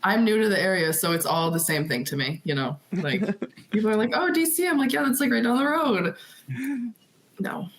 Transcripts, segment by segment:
I'm new to the area, so it's all the same thing to me, Like, people are like, oh, DC. I'm like, yeah, that's like right down the road. No.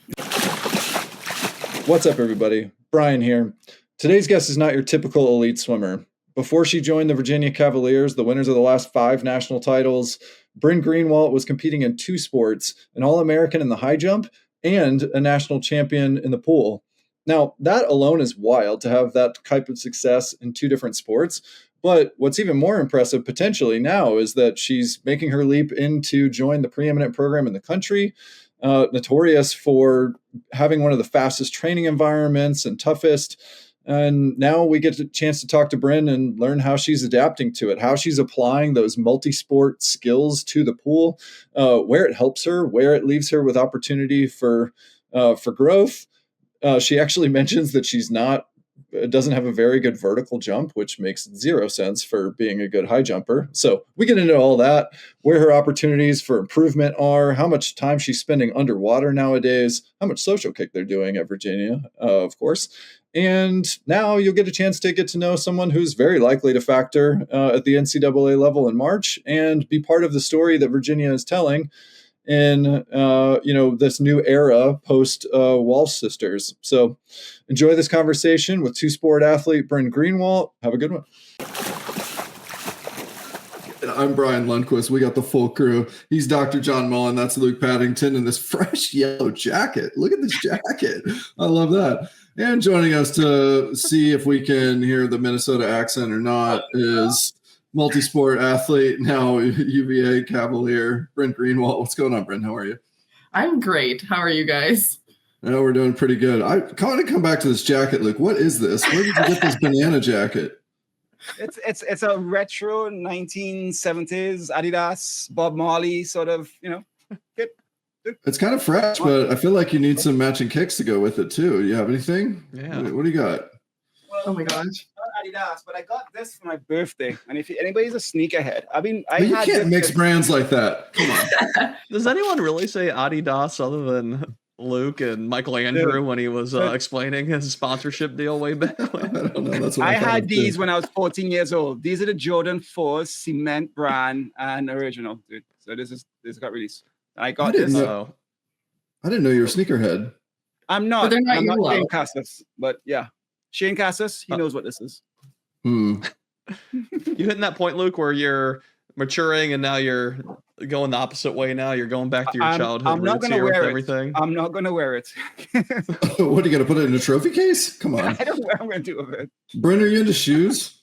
What's up, everybody? Brian here. Today's guest is not your typical elite swimmer. Before she joined the Virginia Cavaliers, the winners of the last 5 national titles, Bryn Greenwaldt was competing in 2 sports, an All-American in the high jump and a national champion in the pool. Now, that alone is wild to have that type of success in 2 different sports. But what's even more impressive potentially now is that she's making her leap in to join the preeminent program in the country, notorious for having one of the fastest training environments and toughest. And now we get a chance to talk to Bryn and learn how she's adapting to it, how she's applying those multi-sport skills to the pool, where it helps her, where it leaves her with opportunity for growth. She actually mentions that she's doesn't have a very good vertical jump, which makes 0 sense for being a good high jumper. So we get into all that, where her opportunities for improvement are, how much time she's spending underwater nowadays, how much social kick they're doing at Virginia, of course. And now you'll get a chance to get to know someone who's very likely to factor at the NCAA level in March and be part of the story that Virginia is telling in this new era post Walsh sisters. So enjoy this conversation with 2-sport athlete Bryn Greenwaldt. Have a good one. I'm Brian Lundquist. We got the full crew. He's Dr. John Mullen. That's Luke Paddington in this fresh yellow jacket. Look at this jacket. I love that. And joining us to see if we can hear the Minnesota accent or not is multi-sport athlete, now UVA Cavalier, Bryn Greenwaldt. What's going on, Bryn? How are you? I'm great. How are you guys? I know we're doing pretty good. I want to come back to this jacket, Luke. What is this? Where did you get this banana jacket? It's a retro 1970s Adidas, Bob Marley sort of, good. It's kind of fresh, but I feel like you need some matching kicks to go with it too. You have anything? Yeah. What do you got? Well, oh my gosh. Adidas, but I got this for my birthday. And if anybody's a sneakerhead, you can't mix brands like that. Come on. Does anyone really say Adidas other than Luke and Michael Andrew when he was explaining his sponsorship deal way back when? I don't know. That's what I had these when I was 14 years old. These are the Jordan 4 cement brand and original, dude. So this got released. I got this. I didn't know you were a sneakerhead. I'm not. But they're not I'm not yellow. Shane Cassis, but yeah. Shane Cassis, he knows what this is. You hitting that point, Luke, where you're maturing and now you're going the opposite way now? You're going back to your childhood roots here with everything? I'm not going to wear it. What, are you going to put it in a trophy case? Come on. I don't know what I'm going to do with it. Bryn, are you into shoes?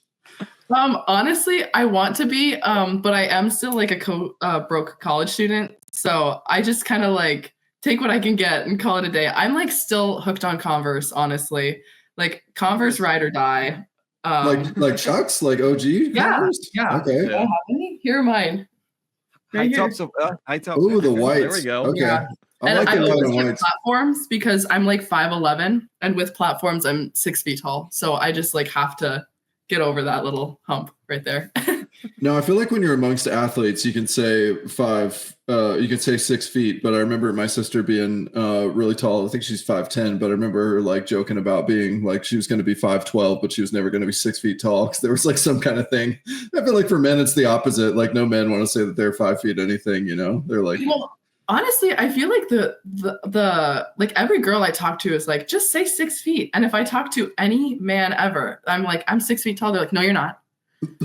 Honestly, I want to be, but I am still like a broke college student. So I just kind of like take what I can get and call it a day. I'm like still hooked on Converse, honestly. Like Converse ride or die. Like Chucks, like OG Converse? Yeah. Okay. Yeah. Here are mine. High tops. Ooh, the whites. There we go. Okay. Yeah. I like I'm the always white with platforms because I'm like 5'11", and with platforms I'm 6 feet tall. So I just like have to get over that little hump right there. No, I feel like when you're amongst athletes, you can say you can say 6 feet, but I remember my sister being really tall. I think she's 5'10", but I remember her like joking about being like she was going to be 5'12", but she was never going to be 6 feet tall because there was like some kind of thing. I feel like for men, it's the opposite. Like no men want to say that they're 5 feet anything, They're like, honestly, I feel like the like every girl I talk to is like, just say 6 feet. And if I talk to any man ever, I'm like, I'm 6 feet tall. They're like, no, you're not.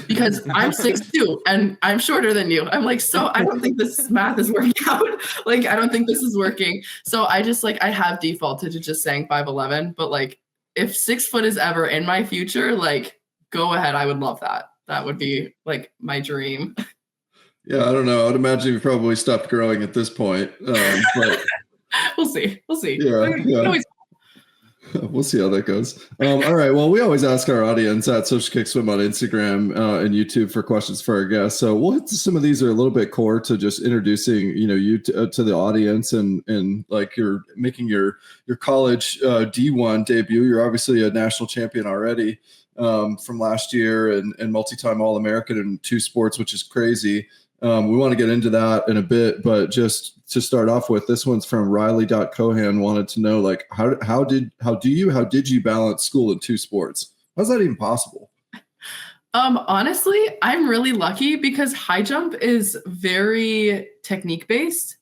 Because I'm 6'2" and I'm shorter than you. I'm like, so I don't think this math is working out. Like, I don't think this is working. So I just like, I have defaulted to just saying 5'11", but like if 6 foot is ever in my future, like go ahead. I would love that. That would be like my dream. Yeah, I don't know. I would imagine you've probably stopped growing at this point. But We'll see. Yeah. We'll see how that goes. All right. Well, we always ask our audience at Social Kick Swim on Instagram and YouTube for questions for our guests. So we'll hit some of these are a little bit core to just introducing, you to the audience and like you're making your college D1 debut. You're obviously a national champion already from last year and multi-time All-American in 2 sports, which is crazy. We want to get into that in a bit, but just to start off with, this one's from Riley.Cohan wanted to know, like, how did you balance school and 2 sports? How's that even possible? Honestly, I'm really lucky because high jump is very technique based.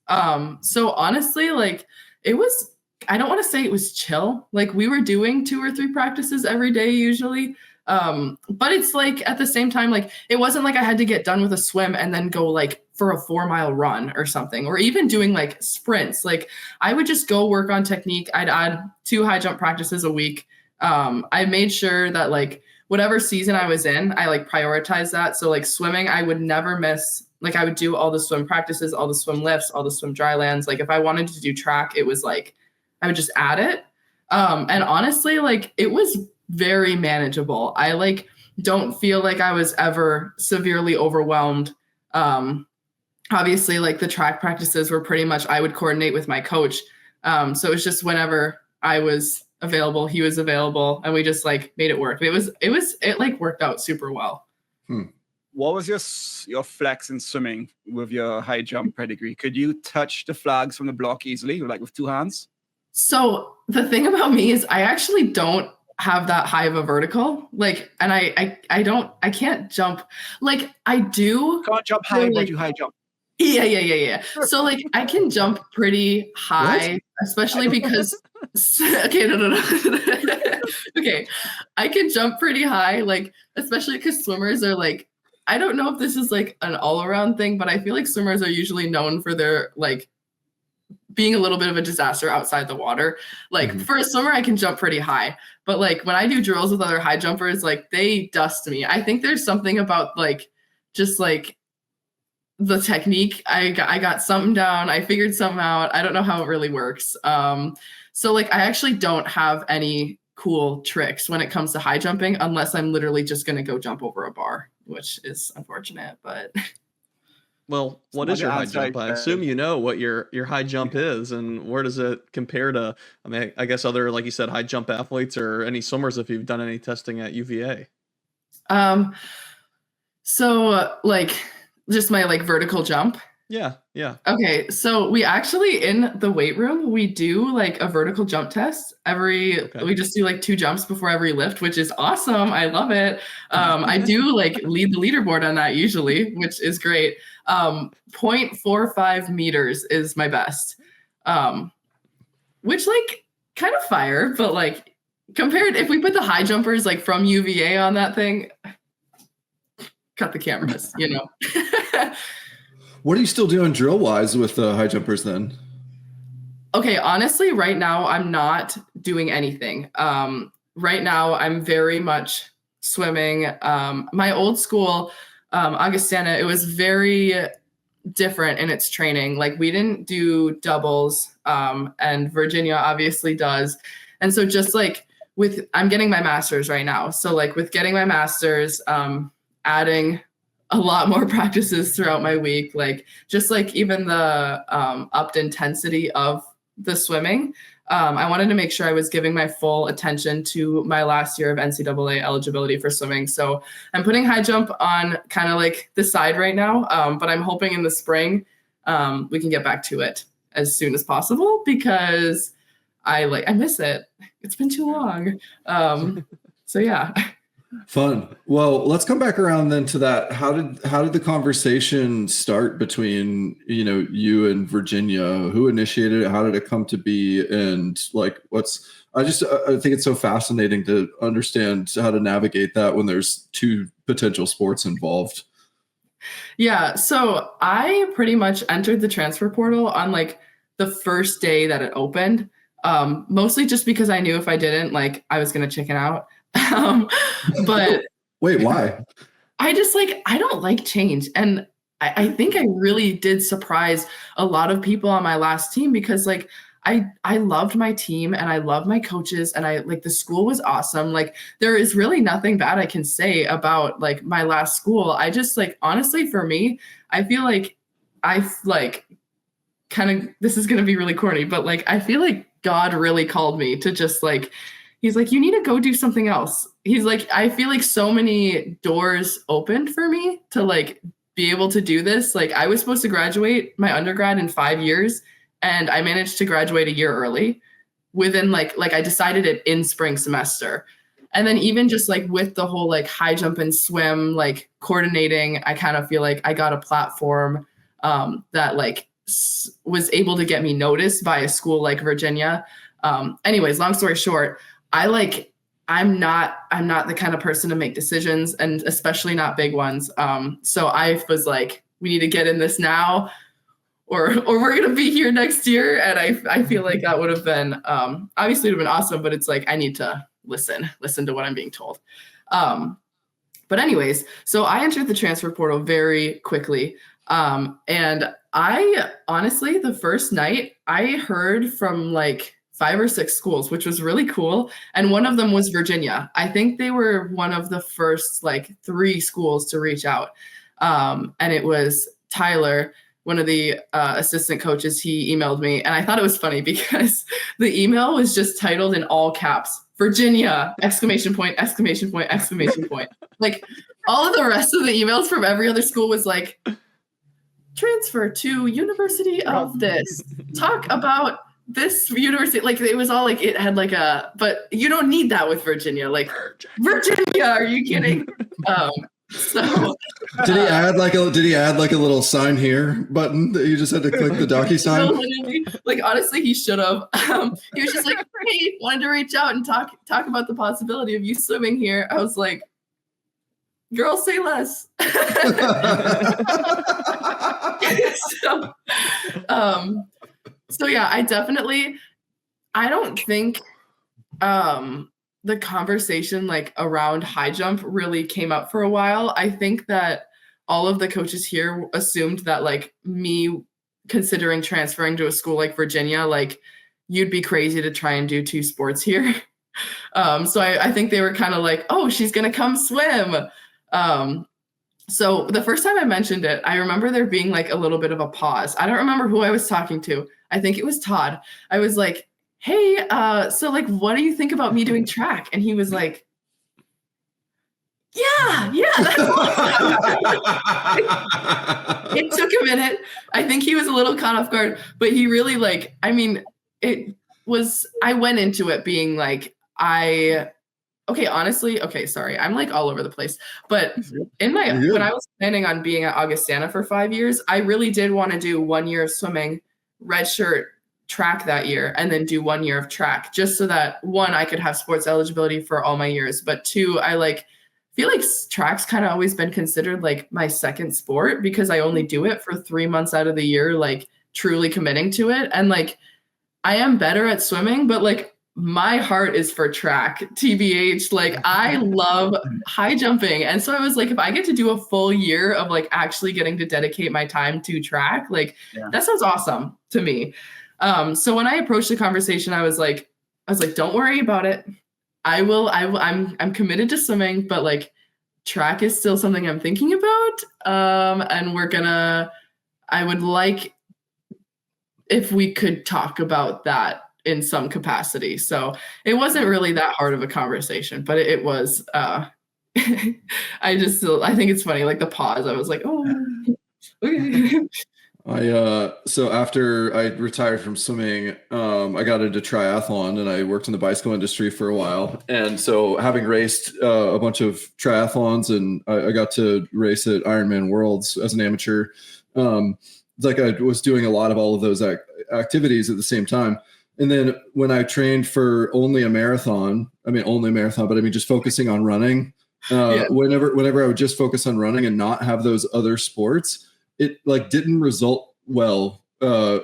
So honestly, like it was, I don't want to say it was chill. Like we were doing 2 or 3 practices every day usually. But it's like at the same time, like it wasn't like I had to get done with a swim and then go like for a 4-mile run or something, or even doing like sprints. Like I would just go work on technique. I'd add 2 high jump practices a week. I made sure that like whatever season I was in, I like prioritized that. So like swimming, I would never miss, like I would do all the swim practices, all the swim lifts, all the swim dry lands. Like if I wanted to do track, it was like, I would just add it. And honestly, like it was very manageable. I like don't feel like I was ever severely overwhelmed. Obviously like the track practices were pretty much, I would coordinate with my coach. So it was just whenever I was available, he was available, and we just like made it work. It like worked out super well. What was your flex in swimming with your high jump pedigree? Could you touch the flags from the block easily, like with 2 hands? So the thing about me is I actually don't have that high of a vertical. Like, and I can't jump. Like I do. Can't jump high, like, but you high jump. Yeah. So like I can jump pretty high, what? Especially because okay, no. Okay. I can jump pretty high, like especially because swimmers are like, I don't know if this is like an all-around thing, but I feel like swimmers are usually known for their like being a little bit of a disaster outside the water. Like for a swimmer, I can jump pretty high, but like when I do drills with other high jumpers, like they dust me. I think there's something about like just like the technique. I got something down. I figured something out. I don't know how it really works. So like I actually don't have any cool tricks when it comes to high jumping, unless I'm literally just going to go jump over a bar, which is unfortunate, but. Well, what is your high jump? I assume you know what your high jump is, and where does it compare to, I mean, I guess other, like you said, high jump athletes or any swimmers if you've done any testing at UVA? So like just my like vertical jump. Yeah. Okay, so we actually in the weight room, we do like a vertical jump test we just do like 2 jumps before every lift, which is awesome. I love it. I do like lead the leaderboard on that usually, which is great. 0.45 meters is my best, which like kind of fire, but like compared, if we put the high jumpers like from UVA on that thing, cut the cameras, you know. What are you still doing drill wise with the high jumpers then? Okay, honestly, right now I'm not doing anything. Right now I'm very much swimming. My old school, Augustana, it was very different in its training. Like we didn't do doubles, and Virginia obviously does. And so just like I'm getting my master's right now. So like with getting my master's, adding a lot more practices throughout my week, like just like even the upped intensity of the swimming. I wanted to make sure I was giving my full attention to my last year of NCAA eligibility for swimming. So I'm putting high jump on kind of like the side right now, but I'm hoping in the spring we can get back to it as soon as possible because I miss it. It's been too long. So yeah. Fun. Well, let's come back around then to that. How did the conversation start between, you and Virginia? Who initiated it? How did it come to be? And like, I think it's so fascinating to understand how to navigate that when there's 2 potential sports involved. Yeah. So I pretty much entered the transfer portal on like the first day that it opened. Mostly just because I knew if I didn't, like I was going to chicken out. But wait, why? I just I don't like change. And I think I really did surprise a lot of people on my last team because like, I loved my team and I love my coaches and the school was awesome. Like there is really nothing bad I can say about like my last school. I just honestly for me, I feel like kind of, this is going to be really corny, but I feel like God really called me to just he's like, you need to go do something else. He's like, I feel like so many doors opened for me to be able to do this. I was supposed to graduate my undergrad in 5 years and I managed to graduate a year early within I decided it in spring semester. And then even just like with the whole like high jump and swim, like coordinating, I kind of feel like I got a platform that like was able to get me noticed by a school like Virginia. Anyways, long story short, I'm not the kind of person to make decisions, and especially not big ones. So I was like, we need to get in this now, or we're going to be here next year. And I feel like that would have been, obviously it would have been awesome, but it's like, I need to listen to what I'm being told. But anyways, so I entered the transfer portal very quickly. And I honestly, the first night I heard from like 5 or 6 schools, which was really cool. And one of them was Virginia. I think they were one of the first like 3 schools to reach out. And it was Tyler, one of the assistant coaches. He emailed me, and I thought it was funny because the email was just titled in all caps, Virginia, ! Like all of the rest of the emails from every other school was like, transfer to University of this, talk about this university. Like it was all like, it had like but you don't need that with Virginia. Like Virginia, are you kidding? So did he add like a little sign here button that you just had to click the DocuSign? No, literally, like honestly, he should have. He was just like, hey, wanted to reach out and talk about the possibility of you swimming here. I was like, girl, say less. So yeah, I don't think the conversation like around high jump really came up for a while. I think that all of the coaches here assumed that like me considering transferring to a school like Virginia, like you'd be crazy to try and do 2 sports here. So I think they were kind of like, oh, she's going to come swim. So the first time I mentioned it, I remember there being like a little bit of a pause. I don't remember who I was talking to. I think it was Todd. I was like, hey, so like, what do you think about me doing track? And he was like, yeah. It took a minute. I think he was a little caught off guard, but he really like, I mean, I went into it being like, sorry. I'm like all over the place, but when I was planning on being at Augustana for 5 years, I really did want to do 1 year of swimming, redshirt track that year, and then do 1 year of track, just so that 1, I could have sports eligibility for all my years. But 2, I feel like track's kind of always been considered like my second sport because I only do it for 3 months out of the year, like truly committing to it. And like, I am better at swimming, but like, my heart is for track, TBH. Like I love high jumping. And so I was like, if I get to do a full year of like actually getting to dedicate my time to track, like that sounds awesome to me. So when I approached the conversation, I was like, don't worry about it. I'm committed to swimming, but like track is still something I'm thinking about. And I would like if we could talk about that in some capacity. So it wasn't really that hard of a conversation, but it was, I think it's funny, like the pause, I was like, oh, okay. So after I retired from swimming, I got into triathlon and I worked in the bicycle industry for a while. And so having raced a bunch of triathlons, and I got to race at Ironman Worlds as an amateur. Like I was doing a lot of all of those activities at the same time. And then when I trained for only a marathon, but just focusing on running, whenever I would just focus on running and not have those other sports, it like didn't result well. I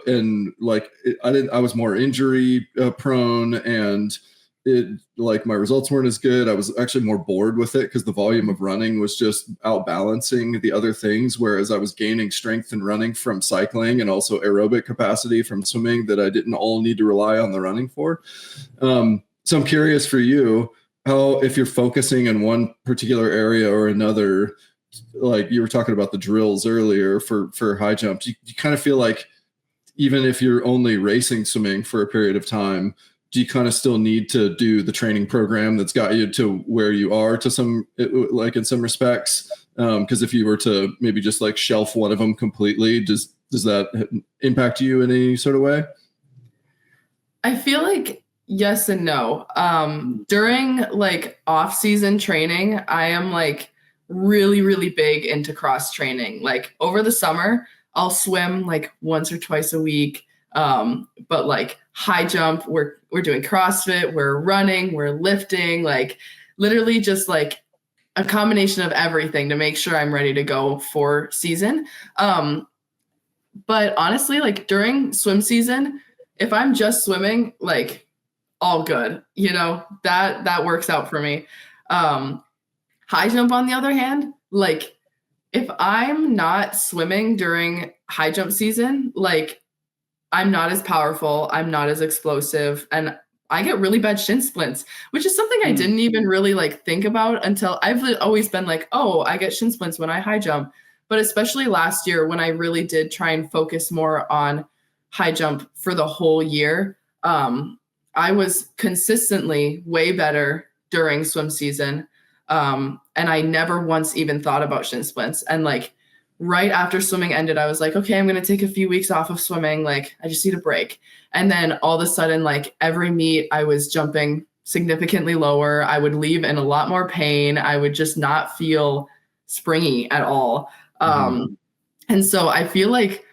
was more injury prone, and it like my results weren't as good. I was actually more bored with it because the volume of running was just outbalancing the other things. Whereas I was gaining strength and running from cycling and also aerobic capacity from swimming that I didn't all need to rely on the running for. So I'm curious for you, how, if you're focusing in one particular area or another, like you were talking about the drills earlier for high jump, you kind of feel like even if you're only racing swimming for a period of time, do you kind of still need to do the training program that's got you to where you are to some, like in some respects? Because if you were to maybe just like shelf one of them completely, does that impact you in any sort of way? I feel like yes and no. During like off-season training, I am like really, really big into cross training. Like over the summer, I'll swim like once or twice a week. But like high jump, we're doing CrossFit, we're running, we're lifting, like literally just like a combination of everything to make sure I'm ready to go for season. But honestly, like during swim season, if I'm just swimming, like all good, that works out for me. High jump, on the other hand, like if I'm not swimming during high jump season, like I'm not as powerful, I'm not as explosive, and I get really bad shin splints, which is something I didn't even really like think about until I've always been like, oh, I get shin splints when I high jump. But especially last year when I really did try and focus more on high jump for the whole year, I was consistently way better during swim season. And I never once even thought about shin splints. And like right after swimming ended, I was like, okay, I'm going to take a few weeks off of swimming. Like I just need a break. And then all of a sudden, like every meet I was jumping significantly lower. I would leave in a lot more pain. I would just not feel springy at all. And so I feel like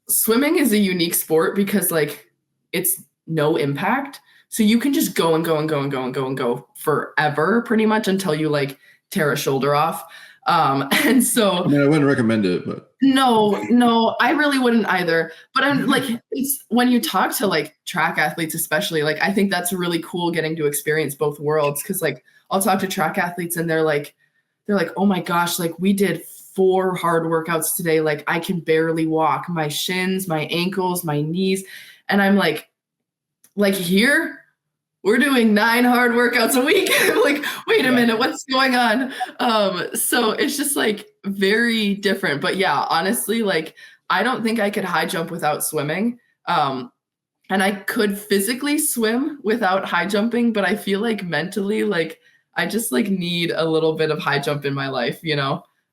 swimming is a unique sport because like it's no impact. So you can just go and go and go and go and go and go forever pretty much until you like tear a shoulder off. And so I mean, I wouldn't recommend it, but no, I really wouldn't either. But I'm like, it's when you talk to like track athletes, especially, like, I think that's really cool getting to experience both worlds. Cause like I'll talk to track athletes and they're like, oh my gosh, like we did 4 hard workouts today. Like I can barely walk, my shins, my ankles, my knees. And I'm like here, we're doing 9 hard workouts a week. I'm like, wait a minute, what's going on? So it's just like very different. But yeah, honestly, like I don't think I could high jump without swimming. And I could physically swim without high jumping, but I feel like mentally, like I just like need a little bit of high jump in my life,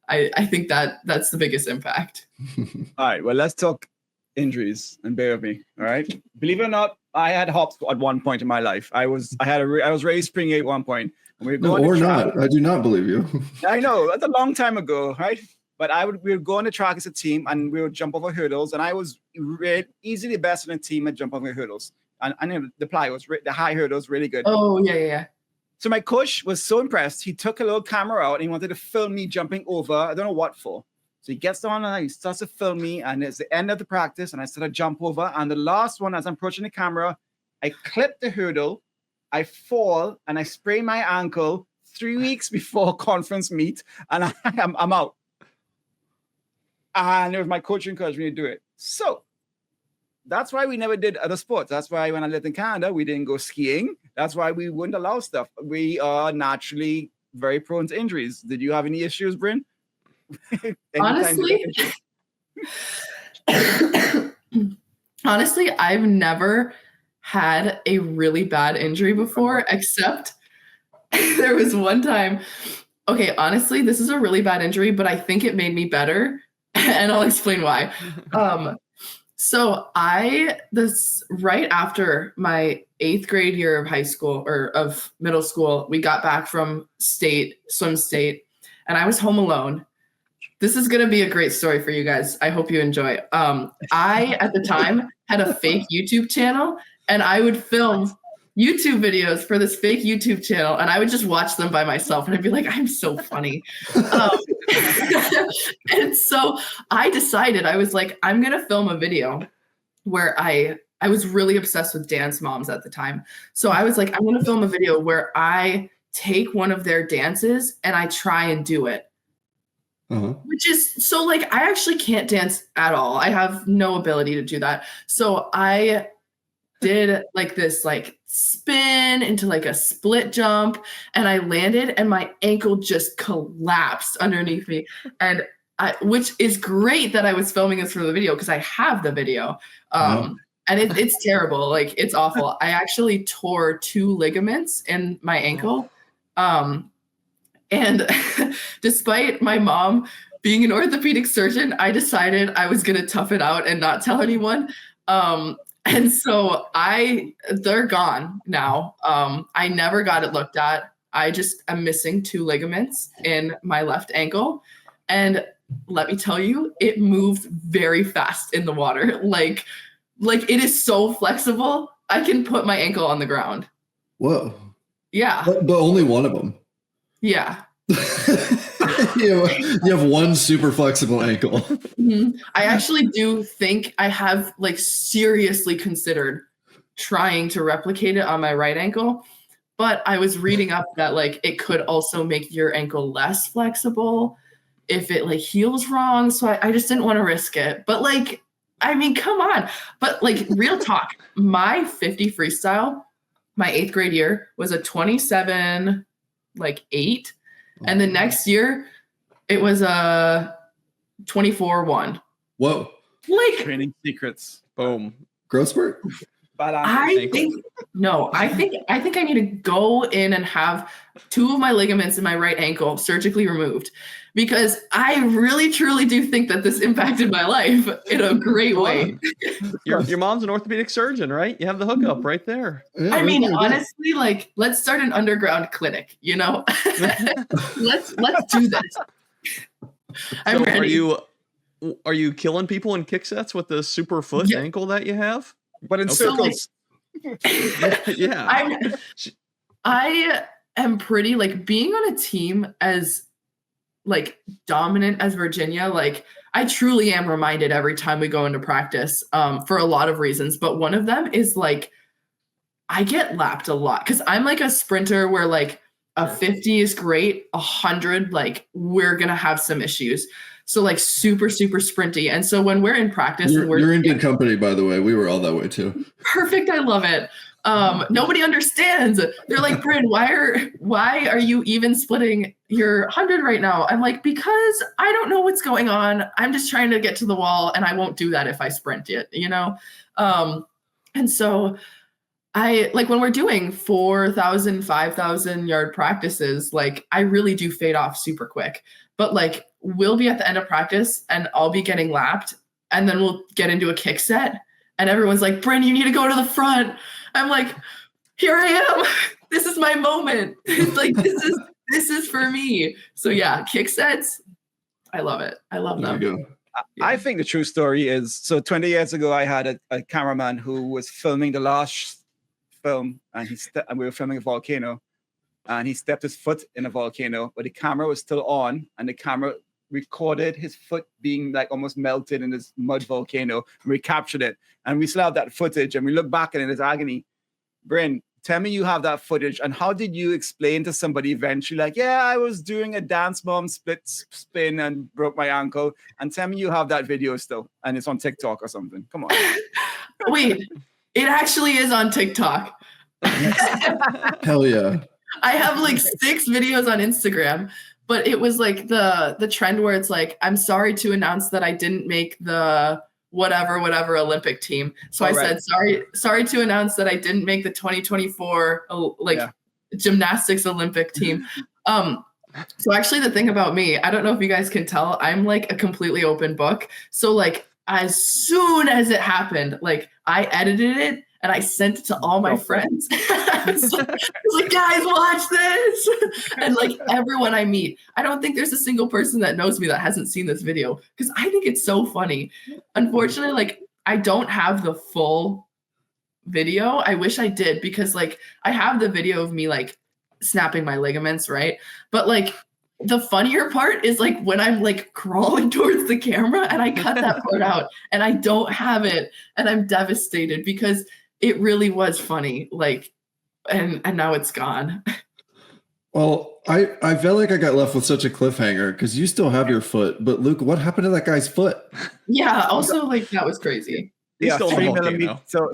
I think that's the biggest impact. All right, well, let's talk injuries, and bear with me. All right, believe it or not, I had hops at one point in my life. I was raised spring at one point. We were going no, or not. I do not believe you. I know that's a long time ago, right? But we would go on the track as a team, and we would jump over hurdles, and I was easily the best in the team at jump over hurdles, and the high hurdles really good. Oh yeah. So my coach was so impressed, he took a little camera out and he wanted to film me jumping over. I don't know what for. So he gets on and he starts to film me, and it's the end of the practice, and I start to jump over. And the last one, as I'm approaching the camera, I clip the hurdle, I fall, and I sprain my ankle 3 weeks before conference meet, and I'm out. And it was my coach encouraged me to do it. So that's why we never did other sports. That's why when I lived in Canada, we didn't go skiing. That's why we wouldn't allow stuff. We are naturally very prone to injuries. Did you have any issues, Bryn? Honestly, I've never had a really bad injury before, except there was one time. Okay, honestly, this is a really bad injury, but I think it made me better, and I'll explain why. So this right after my 8th grade year of high school or of middle school, we got back from swim state, and I was home alone. This is going to be a great story for you guys. I hope you enjoy. I, at the time, had a fake YouTube channel, and I would film YouTube videos for this fake YouTube channel, and I would just watch them by myself, and I'd be like, I'm so funny. And so I decided, I was like, I'm going to film a video where I was really obsessed with dance moms at the time. So I was like, I'm going to film a video where I take one of their dances and I try and do it. Which is so like, I actually can't dance at all. I have no ability to do that. So I did like this like spin into like a split jump, and I landed and my ankle just collapsed underneath me. And which is great that I was filming this for the video because I have the video. And it's terrible. Like it's awful. I actually tore 2 ligaments in my ankle. And despite my mom being an orthopedic surgeon, I decided I was going to tough it out and not tell anyone. And so they're gone now. I never got it looked at. I just am missing 2 ligaments in my left ankle. And let me tell you, it moved very fast in the water. Like it is so flexible. I can put my ankle on the ground. Whoa. Yeah. But only one of them. Yeah. You have one super flexible ankle. Mm-hmm. I actually do think I have like seriously considered trying to replicate it on my right ankle, but I was reading up that like it could also make your ankle less flexible if it like heals wrong. So I just didn't want to risk it. But like, I mean, come on. But like real talk, my 50 freestyle, my 8th grade year was a 27, like 8. And the next year it was a 24-1. Whoa. Like Training secrets. Boom. Growth spurt? I think I need to go in and have 2 of my ligaments in my right ankle surgically removed, because I really truly do think that this impacted my life in a great way. Your mom's an orthopedic surgeon, right? You have the hookup right there. Yeah, I mean, right there, honestly, like let's start an underground clinic, you know? let's do this. I'm ready. Are you killing people in kick sets with the super foot ankle that you have? But in circles. Yeah. I am pretty like being on a team as like dominant as Virginia. Like I truly am reminded every time we go into practice for a lot of reasons. But one of them is like, I get lapped a lot because I'm like a sprinter where like a 50 is great. 100, like we're going to have some issues. So like super, super sprinty. And so when we're in practice, you're in good company, by the way. We were all that way too. Perfect. I love it. Nobody understands. They're like, Bryn, why are you even splitting your 100 right now? I'm like, because I don't know what's going on. I'm just trying to get to the wall, and I won't do that if I sprint it, you know? And so I like when we're doing 4,000, 5,000 yard practices, like I really do fade off super quick. But like we'll be at the end of practice and I'll be getting lapped, and then we'll get into a kick set and everyone's like, Bryn, you need to go to the front. I'm like, here I am. This is my moment. Like this is for me. So yeah, kick sets. I love it. I love them. There you go. I think the true story is, so 20 years ago, I had a cameraman who was filming the last film, and we were filming a volcano, and he stepped his foot in a volcano, but the camera was still on, and the camera recorded his foot being like almost melted in this mud volcano, and we captured it, and we still have that footage, and we look back at it as agony. Bryn, tell me you have that footage, and how did you explain to somebody eventually, like, yeah, I was doing a dance mom split spin and broke my ankle, and tell me you have that video still, and it's on TikTok or something. Come on. Wait, it actually is on TikTok. Hell yeah. I have like 6 videos on Instagram, but it was like the trend where it's like, I'm sorry to announce that I didn't make the whatever Olympic team. So I said, sorry to announce that I didn't make the 2024 gymnastics Olympic team. So actually the thing about me, I don't know if you guys can tell, I'm like a completely open book. So like as soon as it happened, like I edited it and I sent it to all my friends. I was like, guys, watch this. And like everyone I meet, I don't think there's a single person that knows me that hasn't seen this video, because I think it's so funny. Unfortunately, like I don't have the full video. I wish I did, because like I have the video of me like snapping my ligaments, right? But like the funnier part is like when I'm like crawling towards the camera and I cut that part out and I don't have it, and I'm devastated because it really was funny. Like, and now it's gone. Well, I felt like I got left with such a cliffhanger because you still have your foot, but Luke, what happened to that guy's foot? Yeah. Also, like that was crazy. Yeah, still 3 on the millimeters. So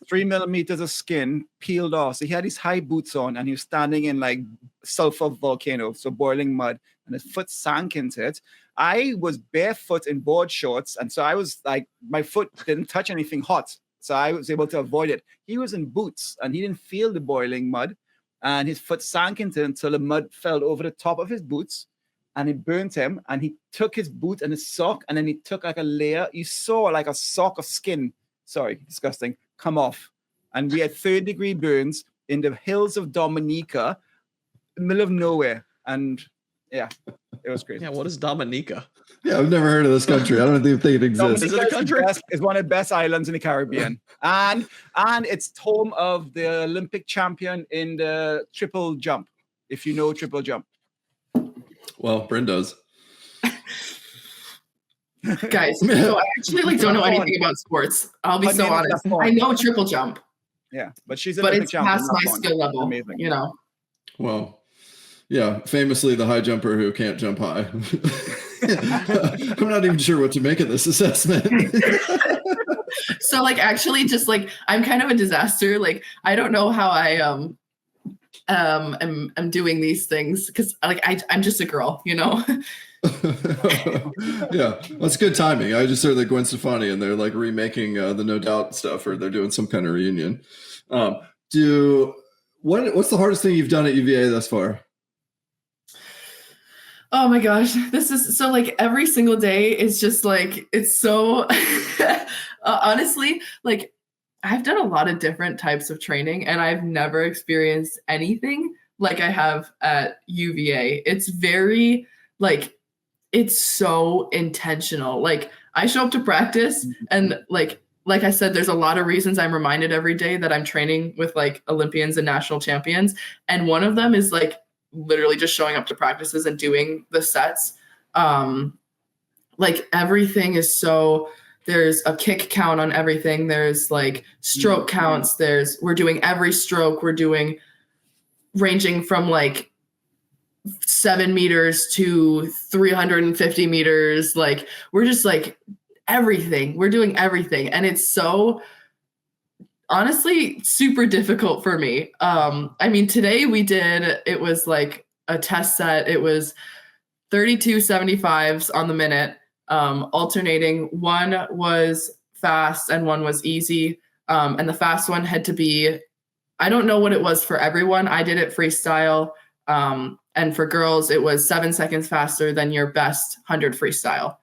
3 millimeters of skin peeled off. So he had his high boots on, and he was standing in like sulfur volcano, so boiling mud, and his foot sank into it. I was barefoot in board shorts, and so I was like, my foot didn't touch anything hot, so I was able to avoid it. He was in boots, and he didn't feel the boiling mud, and his foot sank into it until the mud fell over the top of his boots, and it burnt him. And he took his boot and his sock, and then he took like a layer. You saw like a sock of skin sorry, disgusting, come off. And we had 3rd-degree burns in the hills of Dominica, middle of nowhere. And yeah, it was crazy. Yeah, what is Dominica? Yeah, I've never heard of this country. I don't even think it exists. Is it a country? It's one of the best islands in the Caribbean. And it's home of the Olympic champion in the triple jump, if you know triple jump. Well, Bryn does. Guys, so I actually don't know anything about sports. I'll be so honest. I know triple jump. Yeah, but she's it's past my skill level. Amazing. You know. Well, yeah, famously the high jumper who can't jump high. I'm not even sure what to make of this assessment. So actually just I'm kind of a disaster. I don't know how I am doing these things because I'm just a girl, you know. Yeah, that's good timing. I just heard that Gwen Stefani and they're remaking the No Doubt stuff, or they're doing some kind of reunion. What's the hardest thing you've done at UVA thus far? Oh my gosh, this is so every single day is just it's so honestly, I've done a lot of different types of training and I've never experienced anything like I have at UVA. It's very it's so intentional. I show up to practice and like I said, there's a lot of reasons I'm reminded every day that I'm training with Olympians and national champions. And one of them is literally just showing up to practices and doing the sets. Everything is so, there's a kick count on everything. There's stroke counts. We're doing every stroke. We're doing ranging from 7 meters to 350 meters. We're just everything. We're doing everything. And it's so honestly super difficult for me. Today it was a test set. It was 32 75s on the minute, alternating. One was fast and one was easy. And the fast one had to be, I don't know what it was for everyone. I did it freestyle. And for girls, it was 7 seconds faster than your best 100 freestyle.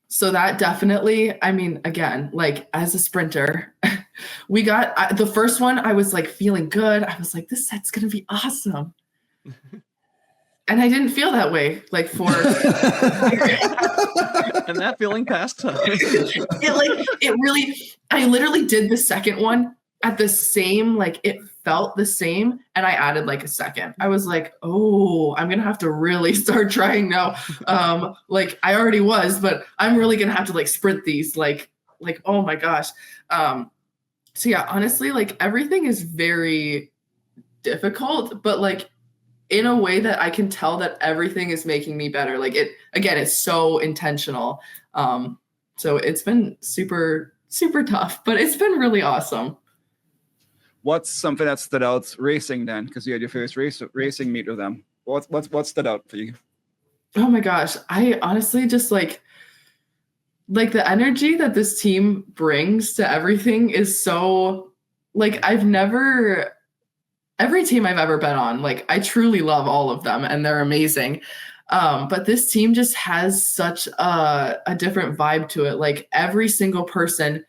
So that definitely, again, as a sprinter, we got the first one, I was feeling good. I was this set's going to be awesome. And I didn't feel that way, for. And that feeling passed. It really, I literally did the second one at the same, it felt the same. And I added a second. I was oh, I'm going to have to really start trying now. I already was, but I'm really going to have to sprint these, oh my gosh. So yeah, honestly, everything is very difficult, but in a way that I can tell that everything is making me better. It's so intentional. So it's been super, super tough, but it's been really awesome. What's something that stood out racing then? Because you had your first racing meet with them. What stood out for you? Oh my gosh. I honestly just the energy that this team brings to everything is so every team I've ever been on, I truly love all of them and they're amazing. But this team just has such a different vibe to it. Every single person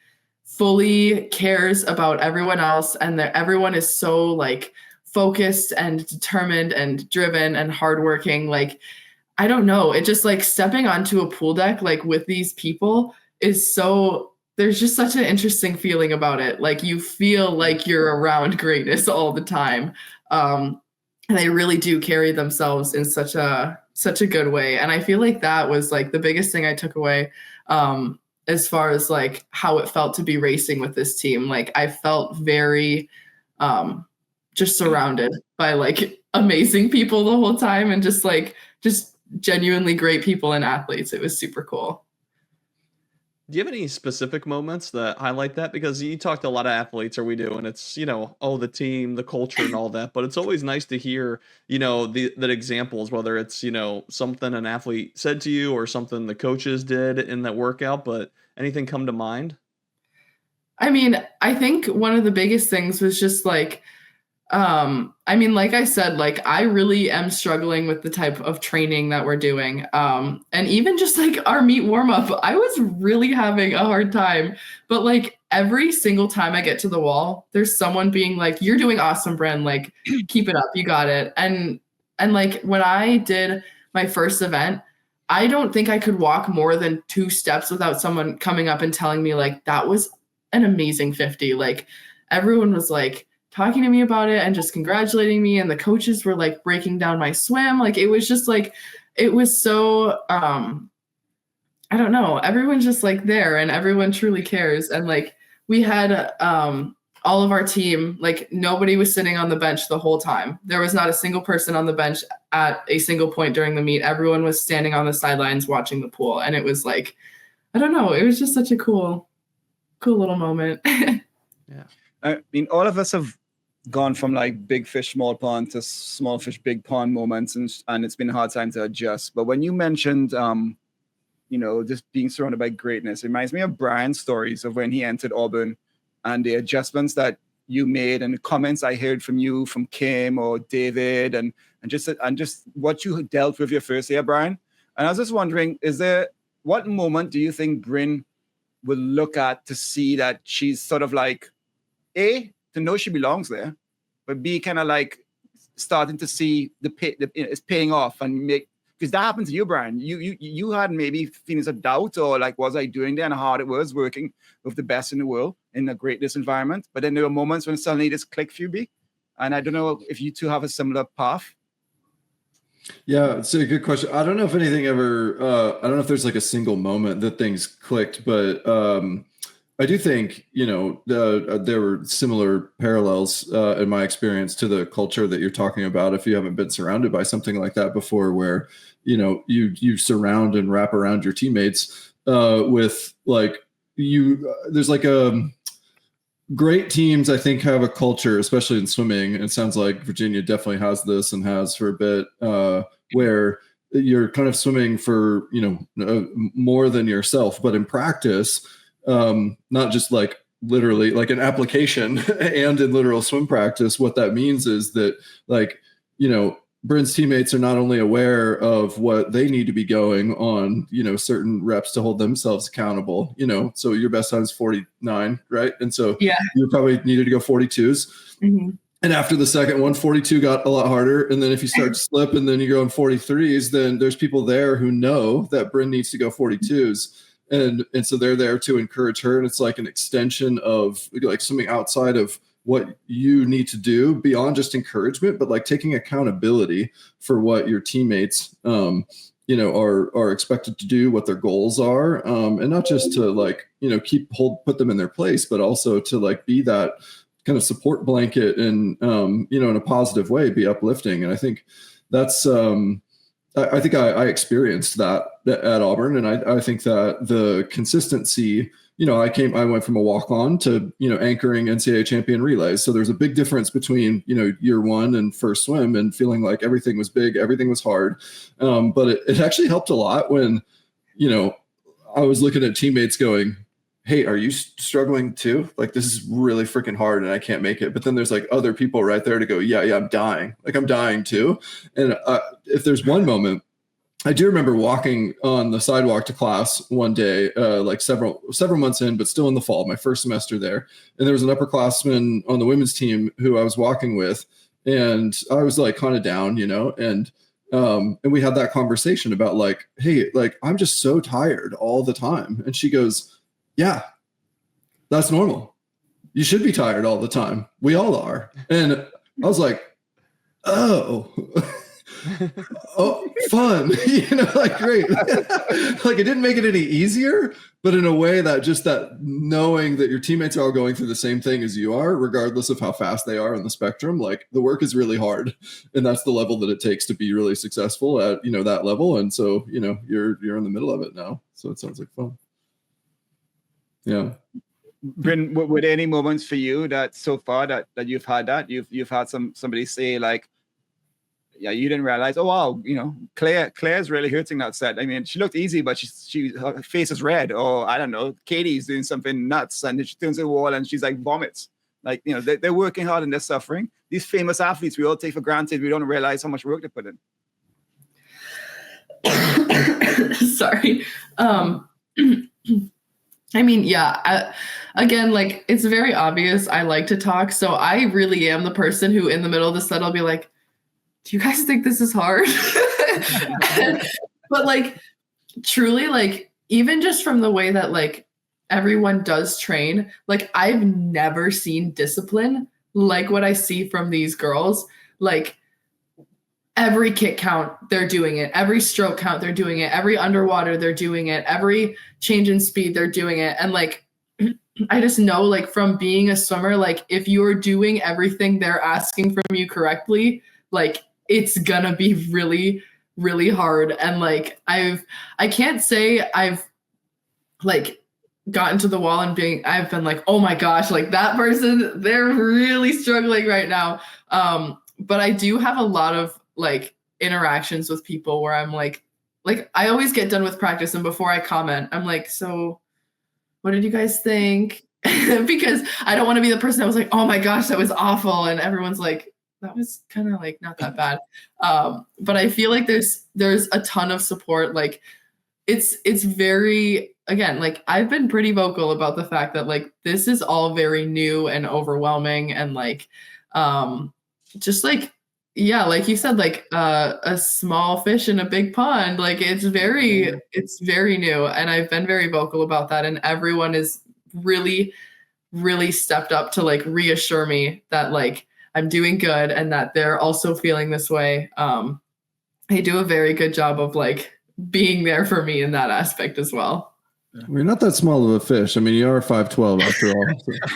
fully cares about everyone else and everyone is so focused and determined and driven and hardworking. I don't know. It just stepping onto a pool deck with these people is so, there's just such an interesting feeling about it. You feel you're around greatness all the time. And they really do carry themselves in such a good way. And I feel that was the biggest thing I took away as far as how it felt to be racing with this team. I felt very just surrounded by amazing people the whole time and just genuinely great people and athletes. It was super cool. Do you have any specific moments that highlight that? Because you talk to a lot of athletes, or we do, and it's, the team, the culture and all that, but it's always nice to hear, that examples, whether it's, something an athlete said to you or something the coaches did in that workout, but anything come to mind? I think one of the biggest things was just I mean, like I said, like I really am struggling with the type of training that we're doing. And even just like our meet warm up, I was really having a hard time. But like every single time I get to the wall, there's someone being like, "You're doing awesome, Bryn. Like, keep it up. You got it." And like when I did my first event, I don't think I could walk more than 2 steps without someone coming up and telling me like that was an amazing 50. Like everyone was like talking to me about it and just congratulating me, and the coaches were like breaking down my swim. Like it was just like, it was so I don't know, everyone's just like there and everyone truly cares. And like we had all of our team, like nobody was sitting on the bench the whole time. There was not a single person on the bench at a single point during the meet. Everyone was standing on the sidelines watching the pool, and it was like, I don't know, it was just such a cool little moment. Yeah, I mean, all of us have gone from like big fish, small pond to small fish, big pond moments, and it's been a hard time to adjust. But when you mentioned, just being surrounded by greatness, it reminds me of Brian's stories of when he entered Auburn and the adjustments that you made and the comments I heard from you, from Kim or David, and just what you dealt with your first year, Brian. And I was just wondering, what moment do you think Bryn will look at to see that she's sort of like, A, to know she belongs there, but B, kind of like starting to see it's paying off, and because that happened to you, Brian. You had maybe feelings of doubt, or like, was I doing there, and how hard it was working with the best in the world in a greatness environment. But then there were moments when suddenly this clicked for you, B. And I don't know if you two have a similar path. Yeah, it's a good question. I don't know if anything ever, I don't know if there's like a single moment that things clicked, but I do think, there were similar parallels in my experience to the culture that you're talking about. If you haven't been surrounded by something like that before, where, you surround and wrap around your teammates with like there's like great teams, I think, have a culture, especially in swimming. It sounds like Virginia definitely has this and has for a bit, where you're kind of swimming for, more than yourself, but in practice, not just like literally like an application and in literal swim practice. What that means is that, like, Bryn's teammates are not only aware of what they need to be going on, certain reps to hold themselves accountable, so your best time is 49, right? And so you probably needed to go 42s. Mm-hmm. And after the second one, 42 got a lot harder. And then if you start to slip and then you go in 43s, then there's people there who know that Bryn needs to go 42s. And so they're there to encourage her. And it's like an extension of like something outside of what you need to do beyond just encouragement, but like taking accountability for what your teammates, are expected to do, what their goals are. And not just to like, put them in their place, but also to like be that kind of support blanket and, in a positive way, be uplifting. And I think that's, I think I experienced that at Auburn. And I think that the consistency, I went from a walk-on to, anchoring NCAA champion relays. So there's a big difference between, year one and first swim and feeling like everything was big, everything was hard. But it actually helped a lot when, I was looking at teammates going, hey, are you struggling too? Like, this is really freaking hard and I can't make it. But then there's like other people right there to go, yeah, I'm dying. Like, I'm dying too. And if there's one moment, I do remember walking on the sidewalk to class one day, like several months in, but still in the fall, my first semester there. And there was an upperclassman on the women's team who I was walking with, and I was like kind of down, and we had that conversation about like, hey, like, I'm just so tired all the time. And she goes, yeah, that's normal. You should be tired all the time. We all are. And I was like, oh, fun, like, great. Like, it didn't make it any easier, but in a way that just that knowing that your teammates are all going through the same thing as you are, regardless of how fast they are on the spectrum, like, the work is really hard, and that's the level that it takes to be really successful at, that level. And so, you're in the middle of it now. So it sounds like fun. Yeah. Bryn, were there any moments for you that so far that you've had that you've had somebody say like, yeah, you didn't realize, oh wow, Claire's really hurting that set. I mean, she looked easy, but her face is red. Or I don't know, Katie's doing something nuts, and she turns to the wall and she's like vomits. Like, you know, they're working hard and they're suffering. These famous athletes we all take for granted. We don't realize how much work they put in. Sorry. I mean, yeah, again, like, it's very obvious I like to talk. So I really am the person who in the middle of the set, I'll be like, do you guys think this is hard? But like, truly, like, even just from the way that like everyone does train, like I've never seen discipline like what I see from these girls. Like, every kick count, they're doing it. Every stroke count, they're doing it. Every underwater, they're doing it. Every change in speed, they're doing it. And like, I just know, like, from being a swimmer, like, if you're doing everything they're asking from you correctly, like, it's gonna be really, really hard. And like, I can't say I've like gotten to the wall and I've been like, oh my gosh, like that person, they're really struggling right now. But I do have a lot of like interactions with people where I'm like I always get done with practice and before I comment, I'm like, so what did you guys think? Because I don't want to be the person that was like, oh my gosh, that was awful. And everyone's like, that was kind of like not that bad. But I feel like there's a ton of support. Like it's very, again, like I've been pretty vocal about the fact that like this is all very new and overwhelming and like just like, yeah, like you said, like a small fish in a big pond. Like it's very new. And I've been very vocal about that. And everyone is really, really stepped up to like reassure me that like I'm doing good and that they're also feeling this way. They do a very good job of like being there for me in that aspect as well. You're not that small of a fish. I mean, you are 5'12" after all.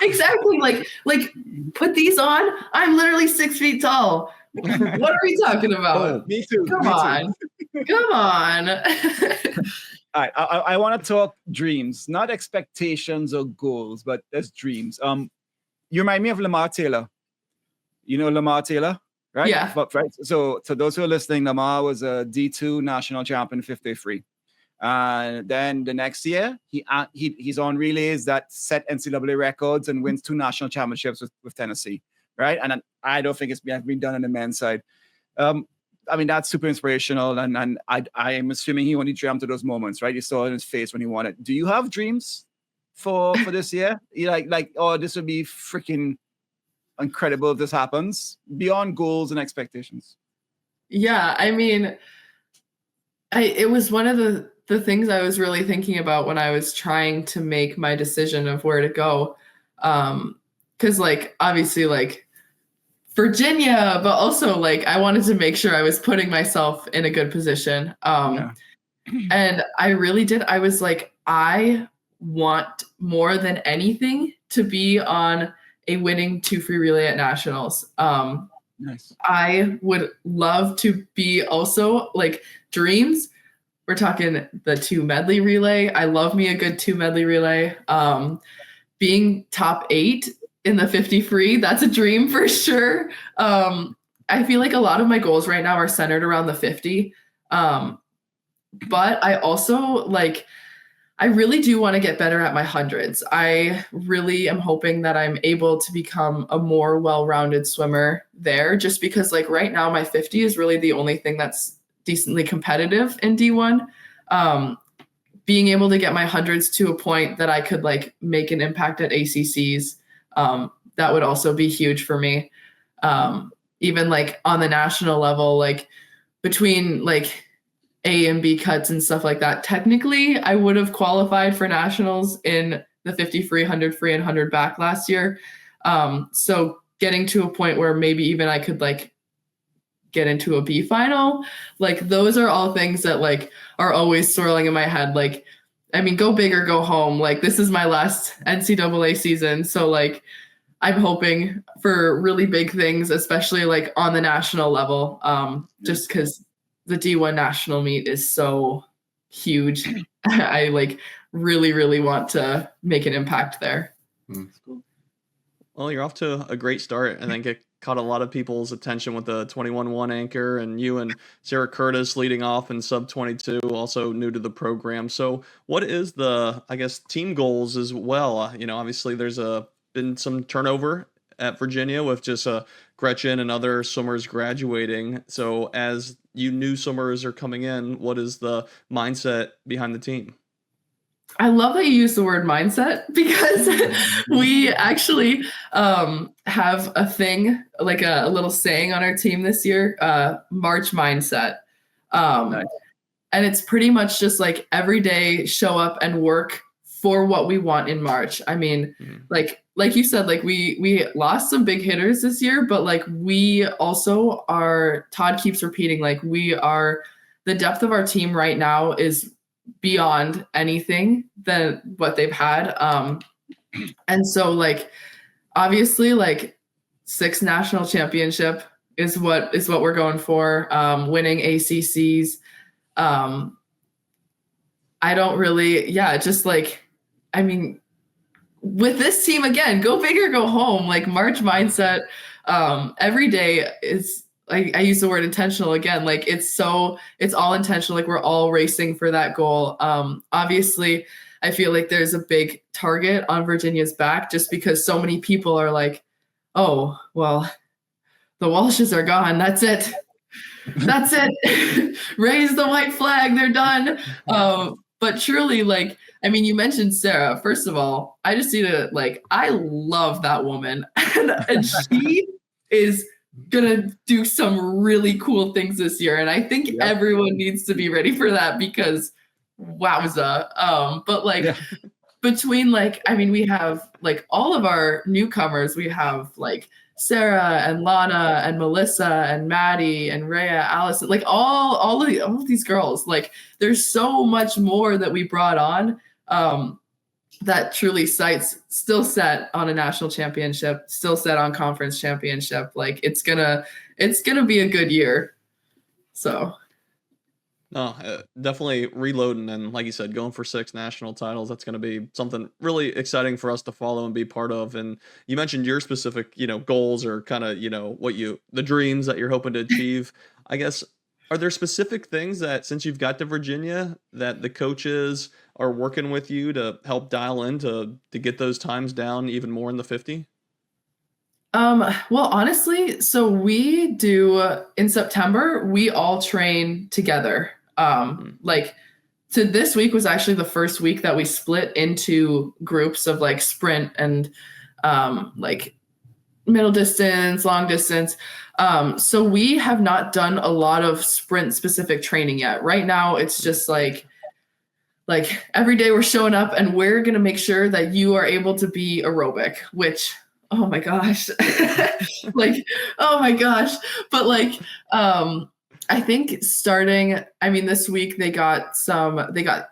Exactly. Like put these on. I'm literally 6 feet tall. What are we talking about? Oh, me too. Come on. Come on. All right. I want to talk dreams, not expectations or goals, but there's dreams. You remind me of Lamar Taylor. You know Lamar Taylor, right? Yeah. Right. So to those who are listening, Lamar was a D2 national champion 50 free. And then the next year, he's on relays that set NCAA records and wins 2 national championships with Tennessee, right? And I don't think it's been done on the men's side. I mean, that's super inspirational, and I am assuming he only dreamt of those moments, right? You saw it in his face when he won it. Do you have dreams for this year? You like, oh, this would be freaking incredible if this happens, beyond goals and expectations? Yeah, I mean, it was one of the things I was really thinking about when I was trying to make my decision of where to go. Because like, obviously like Virginia, but also like, I wanted to make sure I was putting myself in a good position. And I really did. I was like, I want more than anything to be on a winning 2 free relay at nationals. Nice. I would love to be also like dreams. We're talking the 2 medley relay. I love me a good 2 medley relay. Being top 8 in the 50 free, that's a dream for sure. I feel like a lot of my goals right now are centered around the 50. But I also like, I really do want to get better at my hundreds. I really am hoping that I'm able to become a more well-rounded swimmer there, just because like right now my 50 is really the only thing that's decently competitive in D1. Being able to get my hundreds to a point that I could like make an impact at ACCs, that would also be huge for me. Even like on the national level, like between like A and B cuts and stuff like that. Technically, I would have qualified for nationals in the 50 free, 100 free, and 100 back last year. So getting to a point where maybe even I could like get into a B final, like those are all things that like are always swirling in my head. Like, I mean, go big or go home. Like this is my last NCAA season. So like, I'm hoping for really big things, especially like on the national level, just because the D1 national meet is so huge. I like really, really want to make an impact there. Cool. Well, you're off to a great start. I think it caught a lot of people's attention with the 21-1 anchor and you and Sarah Curtis leading off in sub 22, also new to the program. So what is the, I guess, team goals as well? Obviously there's been some turnover at Virginia with just Gretchen and other swimmers graduating. So as you new swimmers are coming in, what is the mindset behind the team? I love that you use the word mindset, because we actually have a thing, like a little saying on our team this year, March mindset. Nice. And it's pretty much just like every day show up and work for what we want in March. I mean, like you said, like we lost some big hitters this year, but like we also are, Todd keeps repeating, like the depth of our team right now is beyond anything than what they've had. And so like, obviously like 6 national championship is what we're going for. Winning ACCs. I don't really, just like, I mean, with this team, again, go big or go home, like March mindset. Every day is, I use the word intentional again, like it's all intentional. Like we're all racing for that goal. Obviously I feel like there's a big target on Virginia's back, just because so many people are like, oh, well, the Walshes are gone. That's it. That's it. Raise the white flag. They're done. But truly, like, I mean, you mentioned Sarah. First of all, I just need to, like, I love that woman. and she is gonna do some really cool things this year. And I think everyone needs to be ready for that, because wowza. But like between, like, I mean, we have like all of our newcomers. We have like Sarah and Lana and Melissa and Maddie and Rhea, Allison, like all of these girls. Like there's so much more that we brought on, that truly still set on a national championship, still set on conference championship. Like it's gonna be a good year. So. No, definitely reloading, and like you said, going for 6 national titles. That's going to be something really exciting for us to follow and be part of. And you mentioned your specific, goals, or kind of, the dreams that you're hoping to achieve. I guess, are there specific things that, since you've got to Virginia, that the coaches are working with you to help dial in to get those times down even more in the 50? Well, honestly, so we do in September, we all train together. Like, so this week was actually the first week that we split into groups of like sprint and like middle distance, long distance. So we have not done a lot of sprint specific training yet. Right now, it's just like every day we're showing up and we're going to make sure that you are able to be aerobic, which, oh my gosh, like, oh my gosh. But like, I think this week they got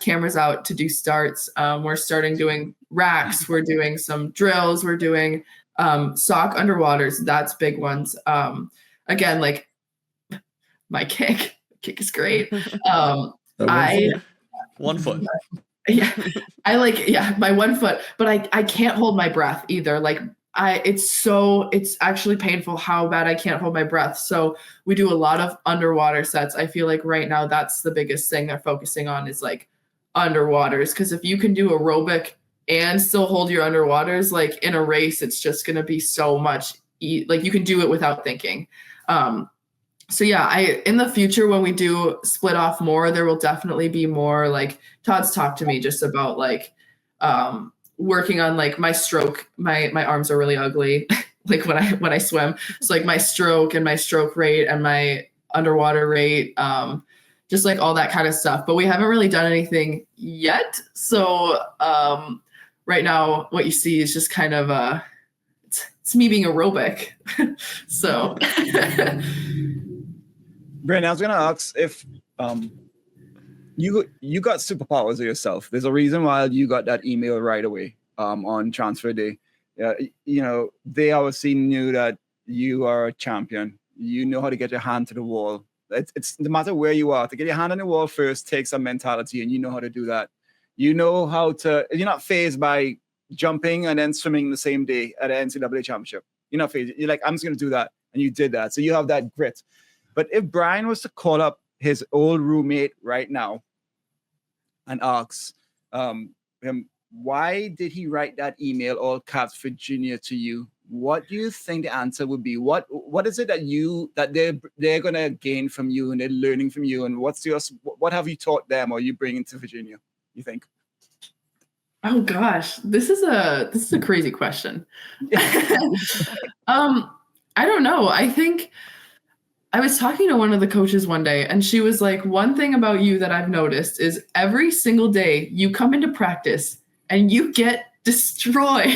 cameras out to do starts. We're starting doing racks. We're doing some drills. We're doing sock underwaters. That's big ones. Again, like my kick is great. One foot. My 1 foot, but I can't hold my breath either. Like it's actually painful how bad I can't hold my breath. So we do a lot of underwater sets. I feel like right now that's the biggest thing they're focusing on is like underwaters. Cause if you can do aerobic and still hold your underwaters, like in a race, it's just going to be so much, like you can do it without thinking. So yeah, in the future, when we do split off more, there will definitely be more, like Todd's talked to me just about like, working on like my stroke. My arms are really ugly. Like when I swim, so like my stroke and my stroke rate and my underwater rate, just like all that kind of stuff. But we haven't really done anything yet. So right now, what you see is just kind of it's me being aerobic. So, Bryn, I was gonna ask if you got superpowers of yourself. There's a reason why you got that email right away on transfer day. They obviously knew that you are a champion. You know how to get your hand to the wall. It's no matter where you are, to get your hand on the wall first takes some mentality, and you know how to do that. You know how to. You're not fazed by jumping and then swimming the same day at an NCAA championship. You're not fazed. You're like, I'm just gonna do that, and you did that. So you have that grit. But if Brian was to call up his old roommate right now and ask him, why did he write that email, all caps Virginia, to you what do you think the answer would be? What is it that they're gonna gain from you and they're learning from you? And what have you taught them or you bringing to Virginia, you think? Oh gosh, this is a crazy question. I don't know. I think I was talking to one of the coaches one day and she was like, one thing about you that I've noticed is every single day you come into practice and you get destroyed.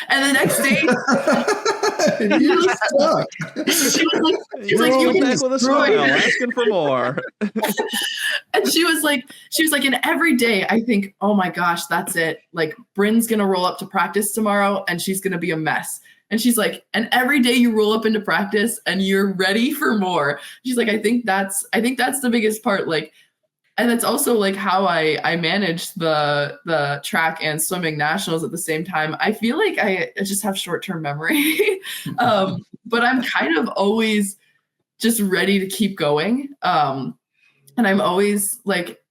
And the next day you suck. she was like, you you get back with a smile, asking for more. And she was like, and every day I think, oh my gosh, that's it. Like Bryn's gonna roll up to practice tomorrow and she's gonna be a mess. And she's like, and every day you roll up into practice and you're ready for more. She's like, I think that's the biggest part. Like, and that's also like how I manage the track and swimming nationals at the same time. I feel like I just have short-term memory, but I'm kind of always just ready to keep going. And I'm always like,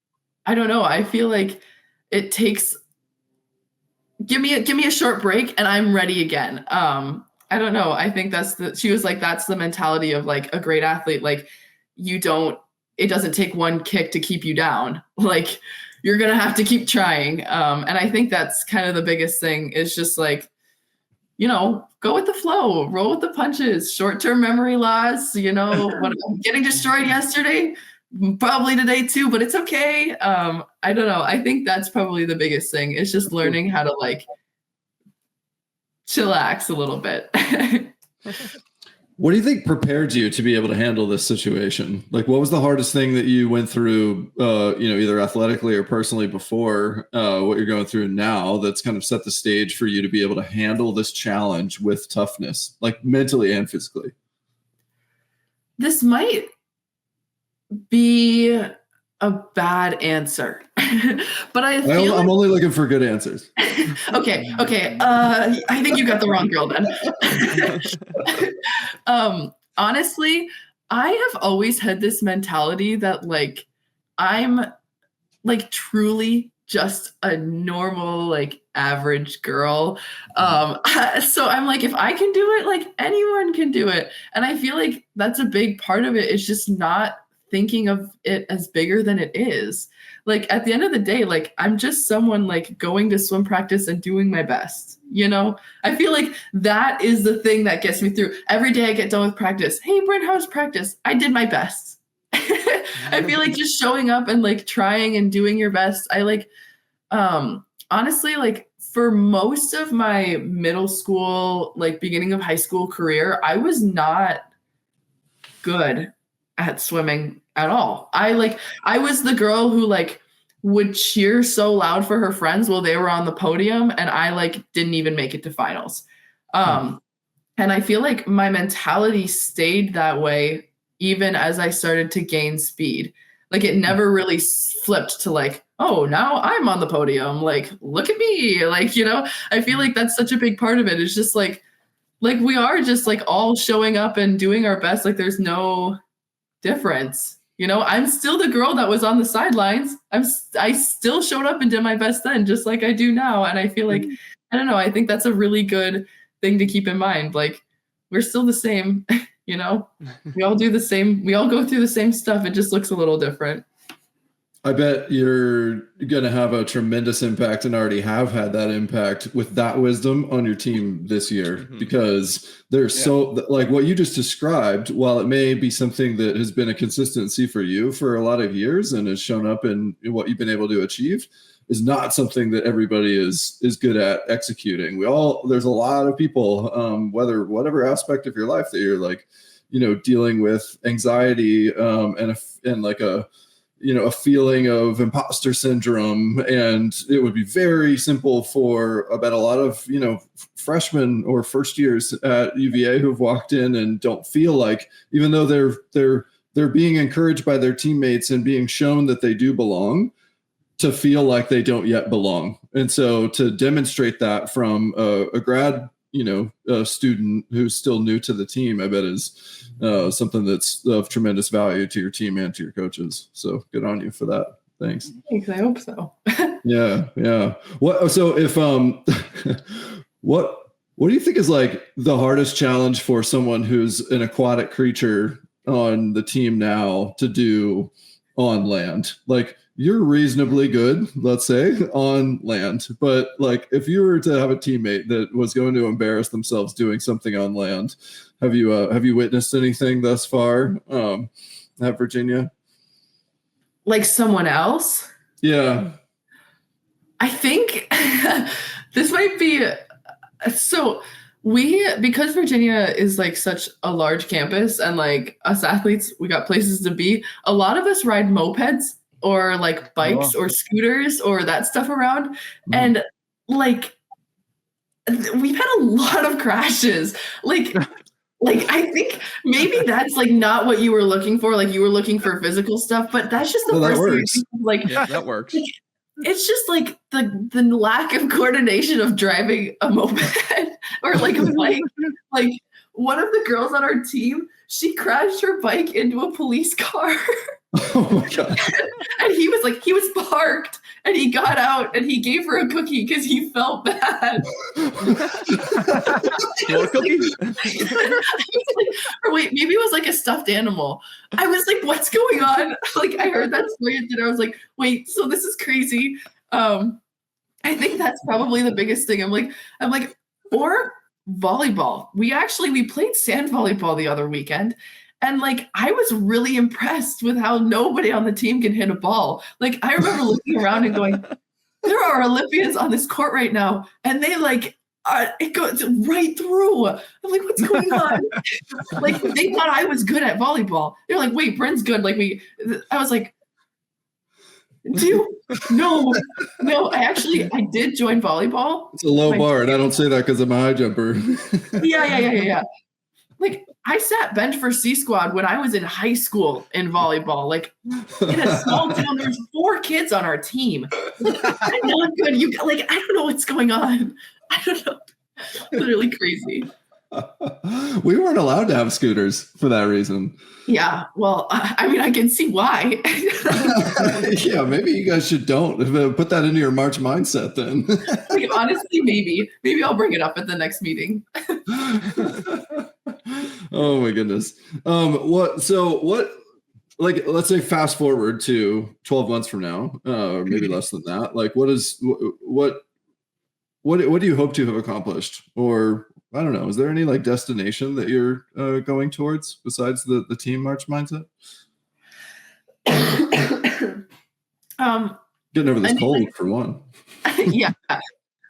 I don't know. I feel like it takes, give me a short break and I'm ready again. I don't know. I think she was like, that's the mentality of like a great athlete. Like it doesn't take one kick to keep you down. Like you're going to have to keep trying. And I think that's kind of the biggest thing is just like, go with the flow, roll with the punches, short-term memory loss, getting destroyed yesterday, probably today too, but it's okay. I don't know. I think that's probably the biggest thing. It's just learning how to like chillax a little bit. What do you think prepared you to be able to handle this situation? Like, what was the hardest thing that you went through, either athletically or personally before what you're going through now that's kind of set the stage for you to be able to handle this challenge with toughness, like mentally and physically? This might be a bad answer, but I'm only looking for good answers. Okay. I think you got the wrong girl then. Honestly, I have always had this mentality that like, I'm like truly just a normal, like average girl. So I'm like, if I can do it, like anyone can do it. And I feel like that's a big part of it. It's just not thinking of it as bigger than it is. Like at the end of the day, like I'm just someone like going to swim practice and doing my best. I feel like that is the thing that gets me through. Every day I get done with practice. Hey, Bryn, how's practice? I did my best. I feel like just showing up and like trying and doing your best. I like, honestly, like for most of my middle school, like beginning of high school career, I was not good at swimming at all. I was the girl who like would cheer so loud for her friends while they were on the podium, and I like didn't even make it to finals. And I feel like my mentality stayed that way even as I started to gain speed. Like it never really flipped to like, oh, now I'm on the podium. Like, look at me. Like, I feel like that's such a big part of it. It's just like we are just like all showing up and doing our best. Like there's no difference. I'm still the girl that was on the sidelines. I still showed up and did my best then, just like I do now. And I feel like, I don't know, I think that's a really good thing to keep in mind. Like we're still the same, we all do the same. We all go through the same stuff. It just looks a little different. I bet you're going to have a tremendous impact and already have had that impact with that wisdom on your team this year, because there's so like what you just described, while it may be something that has been a consistency for you for a lot of years and has shown up in what you've been able to achieve, is not something that everybody is good at executing. There's a lot of people, whatever aspect of your life that you're like, dealing with anxiety and like a feeling of imposter syndrome. And it would be very simple for about a lot of, freshmen or first years at UVA who've walked in and don't feel like, even though they're being encouraged by their teammates and being shown that they do belong, to feel like they don't yet belong. And so to demonstrate that from a grad, a student who's still new to the team, I bet is something that's of tremendous value to your team and to your coaches. So good on you for that. Thanks. Thanks. I hope so. Yeah. What? So if what What do you think is like the hardest challenge for someone who's an aquatic creature on the team now to do on land? Like, you're reasonably good, let's say, on land, but like if you were to have a teammate that was going to embarrass themselves doing something on land, have you witnessed anything thus far at Virginia? Like someone else? Yeah. I think this might be so. Because Virginia is like such a large campus, and like us athletes, we got places to be. A lot of us ride mopeds or like bikes or scooters or that stuff around. And like, we've had a lot of crashes. Like I think maybe that's like not what you were looking for. Like you were looking for physical stuff, but that's just the first thing. Like, yeah, that works. It's just like the lack of coordination of driving a moped or like a bike. Like one of the girls on our team, she crashed her bike into a police car. Oh my God. And he was parked and he got out and he gave her a cookie because he felt bad. More cookie? Or wait, maybe it was like a stuffed animal. I was like, what's going on? Like I heard that story and I was like, wait, so this is crazy. I think that's probably the biggest thing. I'm like, or volleyball. We played sand volleyball the other weekend. And like, I was really impressed with how nobody on the team can hit a ball. Like, I remember looking around and going, there are Olympians on this court right now. And they like, it goes right through. I'm like, what's going on? Like, they thought I was good at volleyball. They're like, wait, Bryn's good. Like I was like, no, I did join volleyball. It's a low bar. And I don't say that because I'm a high jumper. Yeah. Like I sat bench for C squad when I was in high school in volleyball. Like in a small town, there's 4 kids on our team. I'm not good. I don't know what's going on. I don't know. Literally crazy. We weren't allowed to have scooters for that reason. Yeah. Well, I mean, I can see why. Yeah, maybe you guys should put that into your March mindset then. Like, honestly, maybe I'll bring it up at the next meeting. Oh my goodness. Let's say fast forward to 12 months from now, or maybe less than that. Like what do you hope to have accomplished? Or I don't know, is there any like destination that you're going towards besides the team March mindset? Getting over this cold for one. Yeah.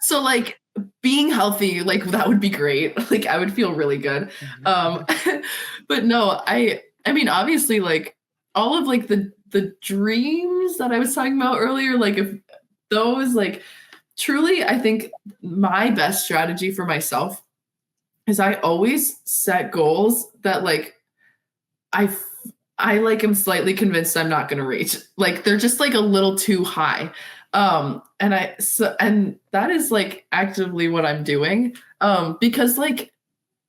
So like being healthy, like that would be great. Like I would feel really good. But no, I mean, obviously like all of like the dreams that I was talking about earlier, like if those like truly, I think my best strategy for myself is I always set goals that like I like am slightly convinced I'm not going to reach. Like they're just like a little too high. And that is like actively what I'm doing. Because like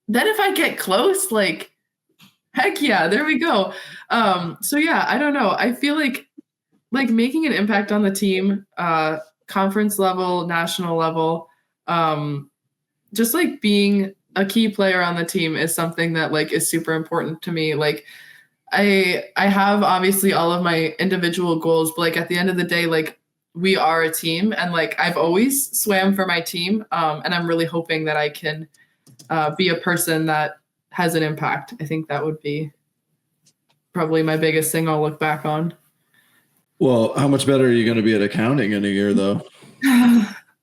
then if I get close, like heck yeah, there we go. So yeah, I don't know. I feel like making an impact on the team, conference level, national level, just like being a key player on the team is something that like is super important to me. Like I have obviously all of my individual goals, but like at the end of the day, like we are a team and like I've always swam for my team. And I'm really hoping that I can be a person that has an impact. I think that would be probably my biggest thing I'll look back on. Like how much better are you going to be at accounting in a year though?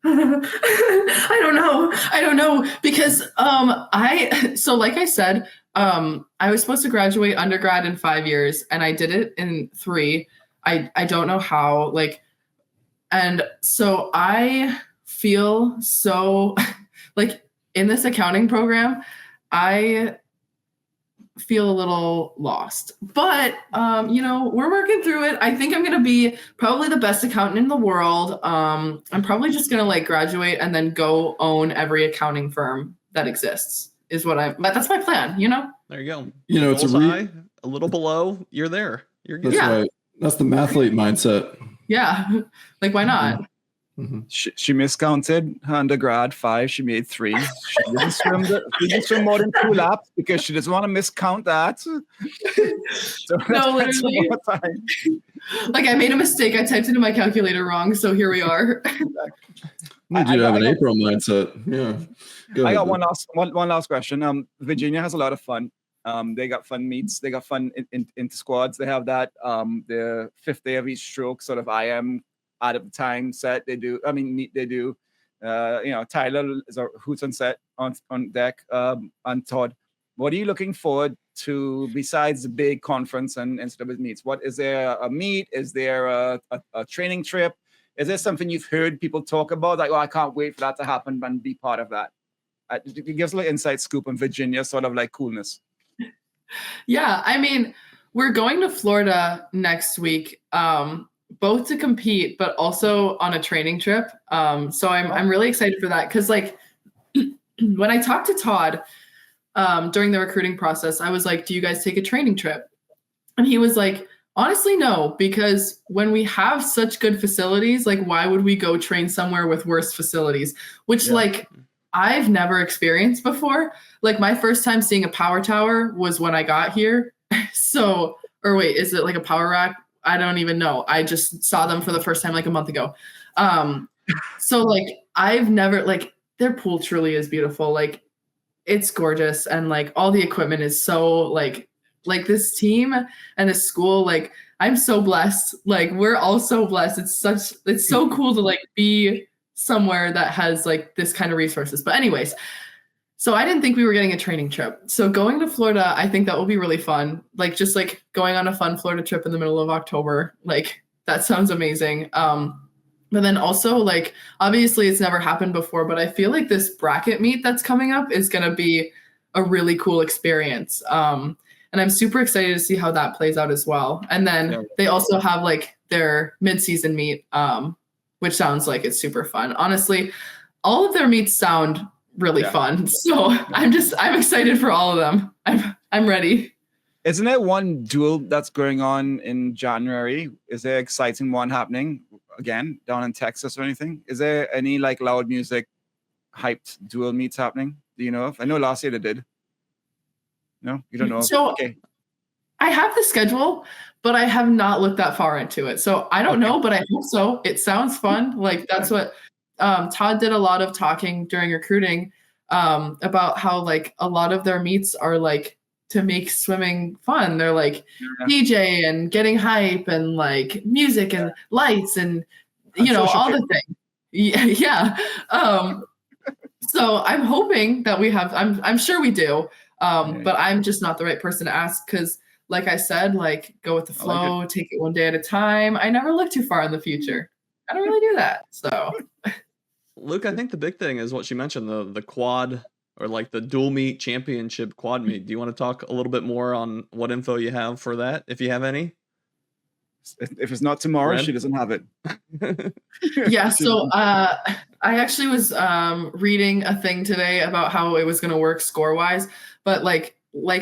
I don't know because like I said, I was supposed to graduate undergrad in 5 years and I did it in 3. I don't know how, like, and so I feel so like in this accounting program, I feel a little lost, but we're working through it. I think I'm going to be probably the best accountant in the world. I'm probably just going to like graduate and then go own every accounting firm that exists is that's my plan, There you go. It's a little below, you're there. You're good. That's right. That's the mathlete mindset. Yeah. Like, why not? She miscounted her undergrad 5. She made 3. She didn't swim more than 2 laps because she doesn't want to miscount that. So No, literally. Like I made a mistake. I typed into my calculator wrong, so here we are. You do have an April mindset. Yeah. I got one last question. Virginia has a lot of fun. They got fun meets. They got fun into squads. They have that the 5th day of each stroke sort of IM out of the time set. They do. I mean, meet. They do. Tyler is who's on set on deck. And Todd, what are you looking forward to besides the big conference and NCAA meets? What is there a meet? Is there a training trip? Is there something you've heard people talk about? Like, I can't wait for that to happen and be part of that. It gives a little inside scoop on Virginia, sort of like coolness. Yeah, I mean, we're going to Florida next week, both to compete, but also on a training trip. So I'm really excited for that because, like, when I talked to Todd during the recruiting process, I was like, "Do you guys take a training trip?" And he was like, "Honestly, no, because when we have such good facilities, like, why would we go train somewhere with worse facilities?" Which, like, I've never experienced before. Like, my first time seeing a power tower was when I got here. Or wait, is it like a power rack? I don't even know. I just saw them for the first time like a month ago. So like, I've never, like, their pool truly is beautiful. Like, it's gorgeous. And like, all the equipment is so like this team and this school, like, I'm so blessed. Like, we're all so blessed. It's so cool to like be somewhere that has like this kind of resources. But anyways, so I didn't think we were getting a training trip. So going to Florida, I think that will be really fun. Like, just like going on a fun Florida trip in the middle of October, like, that sounds amazing. But then also, like, obviously it's never happened before, but I feel like this bracket meet that's coming up is going to be a really cool experience. And I'm super excited to see how that plays out as well. And then they also have like their mid-season meet, which sounds like it's super fun. Honestly, all of their meets sound really fun. So I'm excited for all of them. I'm ready. Isn't there one duel that's going on in January? Is there an exciting one happening again down in Texas or anything? Is there any like loud music hyped duel meets happening? Do you know of? I know last year they did. No, you don't know. So okay. I have the schedule, but I have not looked that far into it. So I don't know, but I hope so. It sounds fun. Like, that's what Todd did a lot of talking during recruiting about how like a lot of their meets are like to make swimming fun. They're like DJ and getting hype and like music and lights and all the things. Yeah. So I'm hoping that we have. I'm sure we do. But I'm just not the right person to ask because, like I said, like, go with the flow, take it one day at a time. I never look too far in the future. I don't really do that. So, Luke, I think the big thing is what she mentioned, the quad or like the dual meet championship quad meet. Do you want to talk a little bit more on what info you have for that, if you have any? If it's not tomorrow, Bryn? She doesn't have it. Yeah. So I actually was reading a thing today about how it was going to work score-wise. But like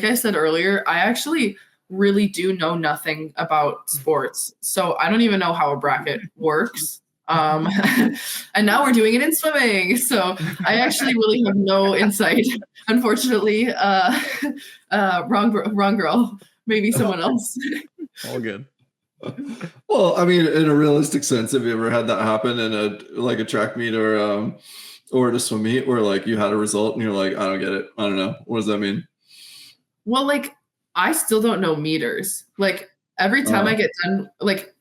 I said earlier, I actually really do know nothing about sports. So I don't even know how a bracket works. And now we're doing it in swimming. So I actually really have no insight, unfortunately. Wrong girl. Maybe someone else. All good. Well, I mean, in a realistic sense, have you ever had that happen in a track meet or at a swim meet where like you had a result and you're like, I don't get it. I don't know. What does that mean? Well, like, I still don't know meters. Like, every time I get done, like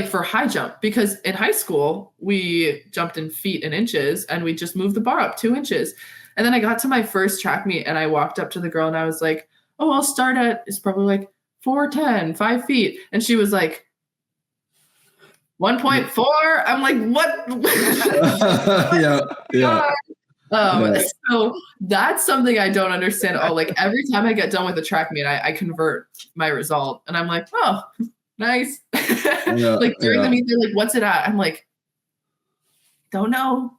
for high jump, because in high school we jumped in feet and inches and we just moved the bar up 2 inches. And then I got to my first track meet and I walked up to the girl and I was like, oh, I'll start at, it's probably like 4'10", 5 feet. And she was like, 1.4. I'm like, what? Yeah. So that's something I don't understand at all. Like, every time I get done with a track meet, I convert my result and I'm like, oh, nice. Like during the meet, they're like, what's it at? I'm like, Don't know.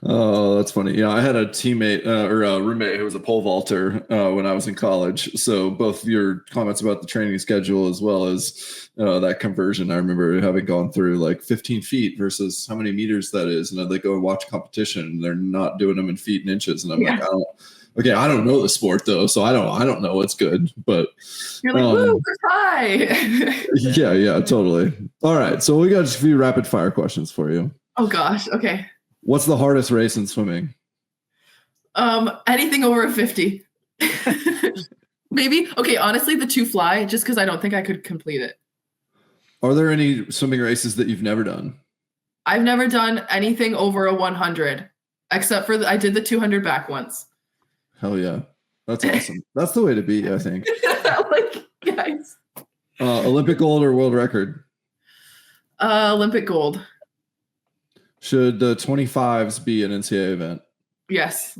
Oh, that's funny. Yeah, I had a teammate or a roommate who was a pole vaulter when I was in college. So both your comments about the training schedule as well as that conversion, I remember having gone through like 15 feet versus how many meters that is. And then they go and watch competition and they're not doing them in feet and inches. And I'm like, I don't know the sport though, so I don't know what's good. But you're like, woo, hi. yeah, totally. All right, so we got just a few rapid fire questions for you. Oh gosh, okay. What's the hardest race in swimming? Anything over a 50. Maybe. Okay, honestly, the 2 fly, just because I don't think I could complete it. Are there any swimming races that you've never done? I've never done anything over a 100, except for I did the 200 back once. Hell yeah. That's awesome. That's the way to be, I think. Like, guys. Olympic gold or world record? Olympic gold. Should the 25s be an NCAA event? Yes,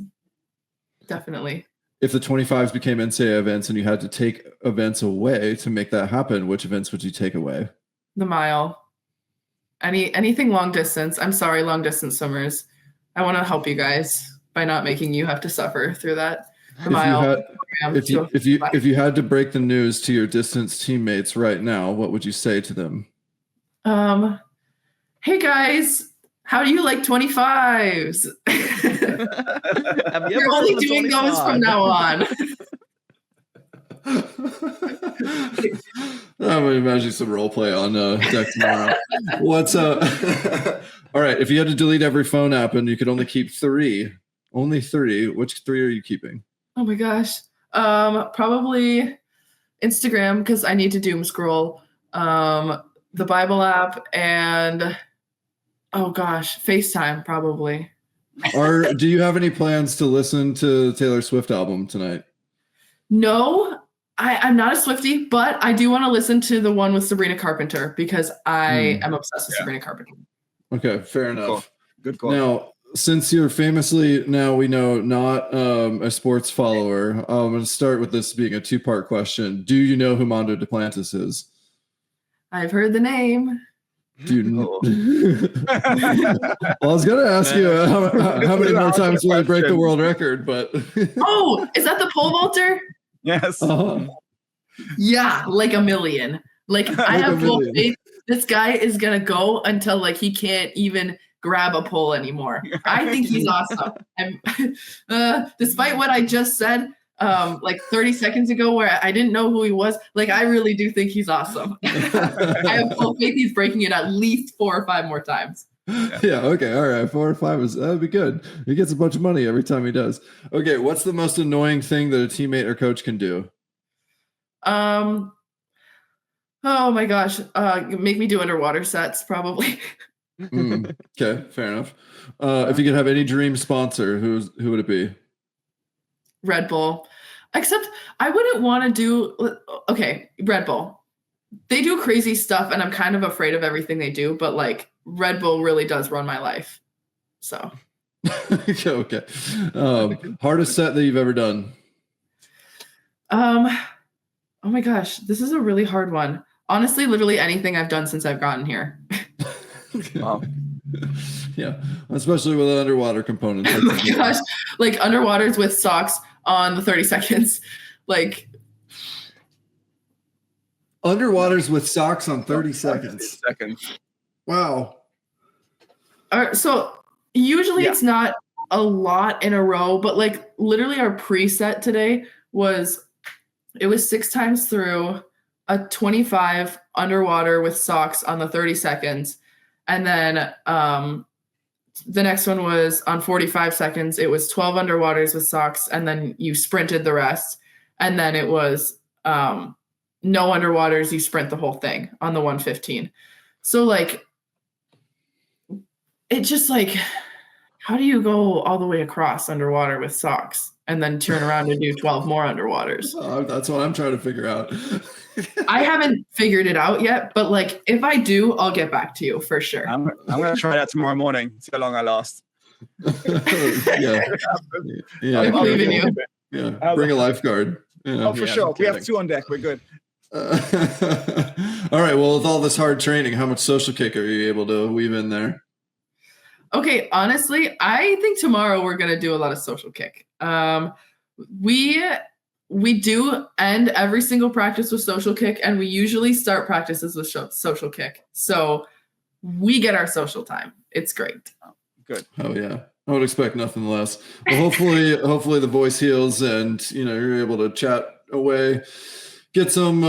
definitely. If the 25s became NCAA events and you had to take events away to make that happen, which events would you take away? The mile. Anything long distance. I'm sorry, long distance swimmers. I want to help you guys by not making you have to suffer through that. The mile. If you had to break the news to your distance teammates right now, what would you say to them? Hey guys, how do you like 25s? You're only doing those from now on. I'm imagining some role play on deck tomorrow. What's all right, if you had to delete every phone app and you could only keep only three, which 3 are you keeping? Oh my gosh. Probably Instagram, because I need to doom scroll. The Bible app, and oh gosh, FaceTime probably. Do you have any plans to listen to the Taylor Swift album tonight? No, I'm not a Swiftie, but I do want to listen to the one with Sabrina Carpenter because I am obsessed with Sabrina Carpenter. Okay, fair enough. Good call. Now, since you're famously, now we know, not a sports follower, I'm going to start with this being a 2-part question. Do you know who Mondo Duplantis is? I've heard the name. Do you know? Well, I was going to ask you how many more times will I break the world record, but Oh, is that the pole vaulter? Yes. Yeah, like a million. Like I have full faith. This guy is gonna go until like he can't even grab a pole anymore. I think he's awesome. Despite what I just said, like 30 seconds ago, where I didn't know who he was, like I really do think he's awesome. I have full faith he's breaking it at least 4 or 5 more times. Yeah. Okay. All right. 4 or 5 that'd be good. He gets a bunch of money every time he does. Okay. What's the most annoying thing that a teammate or coach can do? Oh my gosh. Make me do underwater sets probably. Okay. Fair enough. If you could have any dream sponsor, who would it be? Red Bull. Except I wouldn't want to do, okay, Red Bull. They do crazy stuff and I'm kind of afraid of everything they do, but like Red Bull really does run my life. So. Okay. Hardest set that you've ever done? Oh my gosh, this is a really hard one. Honestly, literally anything I've done since I've gotten here. Wow. Yeah, especially with the underwater components. Oh my gosh, like underwaters with socks on the 30 seconds. Like underwaters with socks on 30 seconds. Wow. So usually it's not a lot in a row, but like literally our preset today was 6 times through a 25 underwater with socks on the 30 seconds. And then the next one was on 45 seconds. It was 12 underwaters with socks. And then you sprinted the rest. And then it was no underwaters. You sprint the whole thing on the 115. So like, it just like, how do you go all the way across underwater with socks and then turn around and do 12 more underwaters? That's what I'm trying to figure out. I haven't figured it out yet, but like if I do, I'll get back to you for sure. I'm going to try that tomorrow morning. See how long I last. Yeah. I believe in you. Yeah. Bring a lifeguard. For sure. We have 2 on deck. We're good. All right. Well, with all this hard training, how much social kick are you able to weave in there? Okay, honestly, I think tomorrow we're gonna do a lot of social kick. We do end every single practice with social kick, and we usually start practices with social kick. So we get our social time. It's great. Good. Oh yeah. I would expect nothing less. Well, hopefully the voice heals and you're able to chat away, get some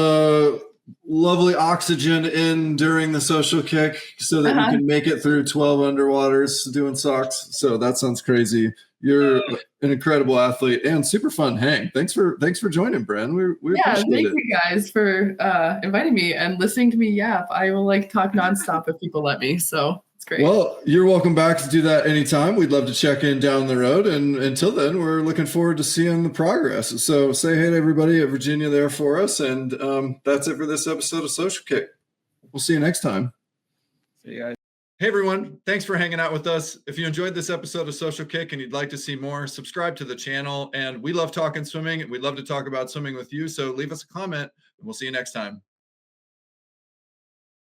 lovely oxygen in during the social kick so that you can make it through 12 underwaters doing socks. So that sounds crazy. You're an incredible athlete and super fun hang. Thanks for joining, Bryn. We appreciate it. Thank you guys for inviting me and listening to me yap. I will talk nonstop if people let me. So it's great. Well, you're welcome back to do that anytime. We'd love to check in down the road. And until then, we're looking forward to seeing the progress. So say hey to everybody at Virginia there for us. And that's it for this episode of Social Kick. We'll see you next time. See you guys. Hey everyone, thanks for hanging out with us. If you enjoyed this episode of Social Kick and you'd like to see more, subscribe to the channel. And we love talking swimming. We'd love to talk about swimming with you. So leave us a comment and we'll see you next time.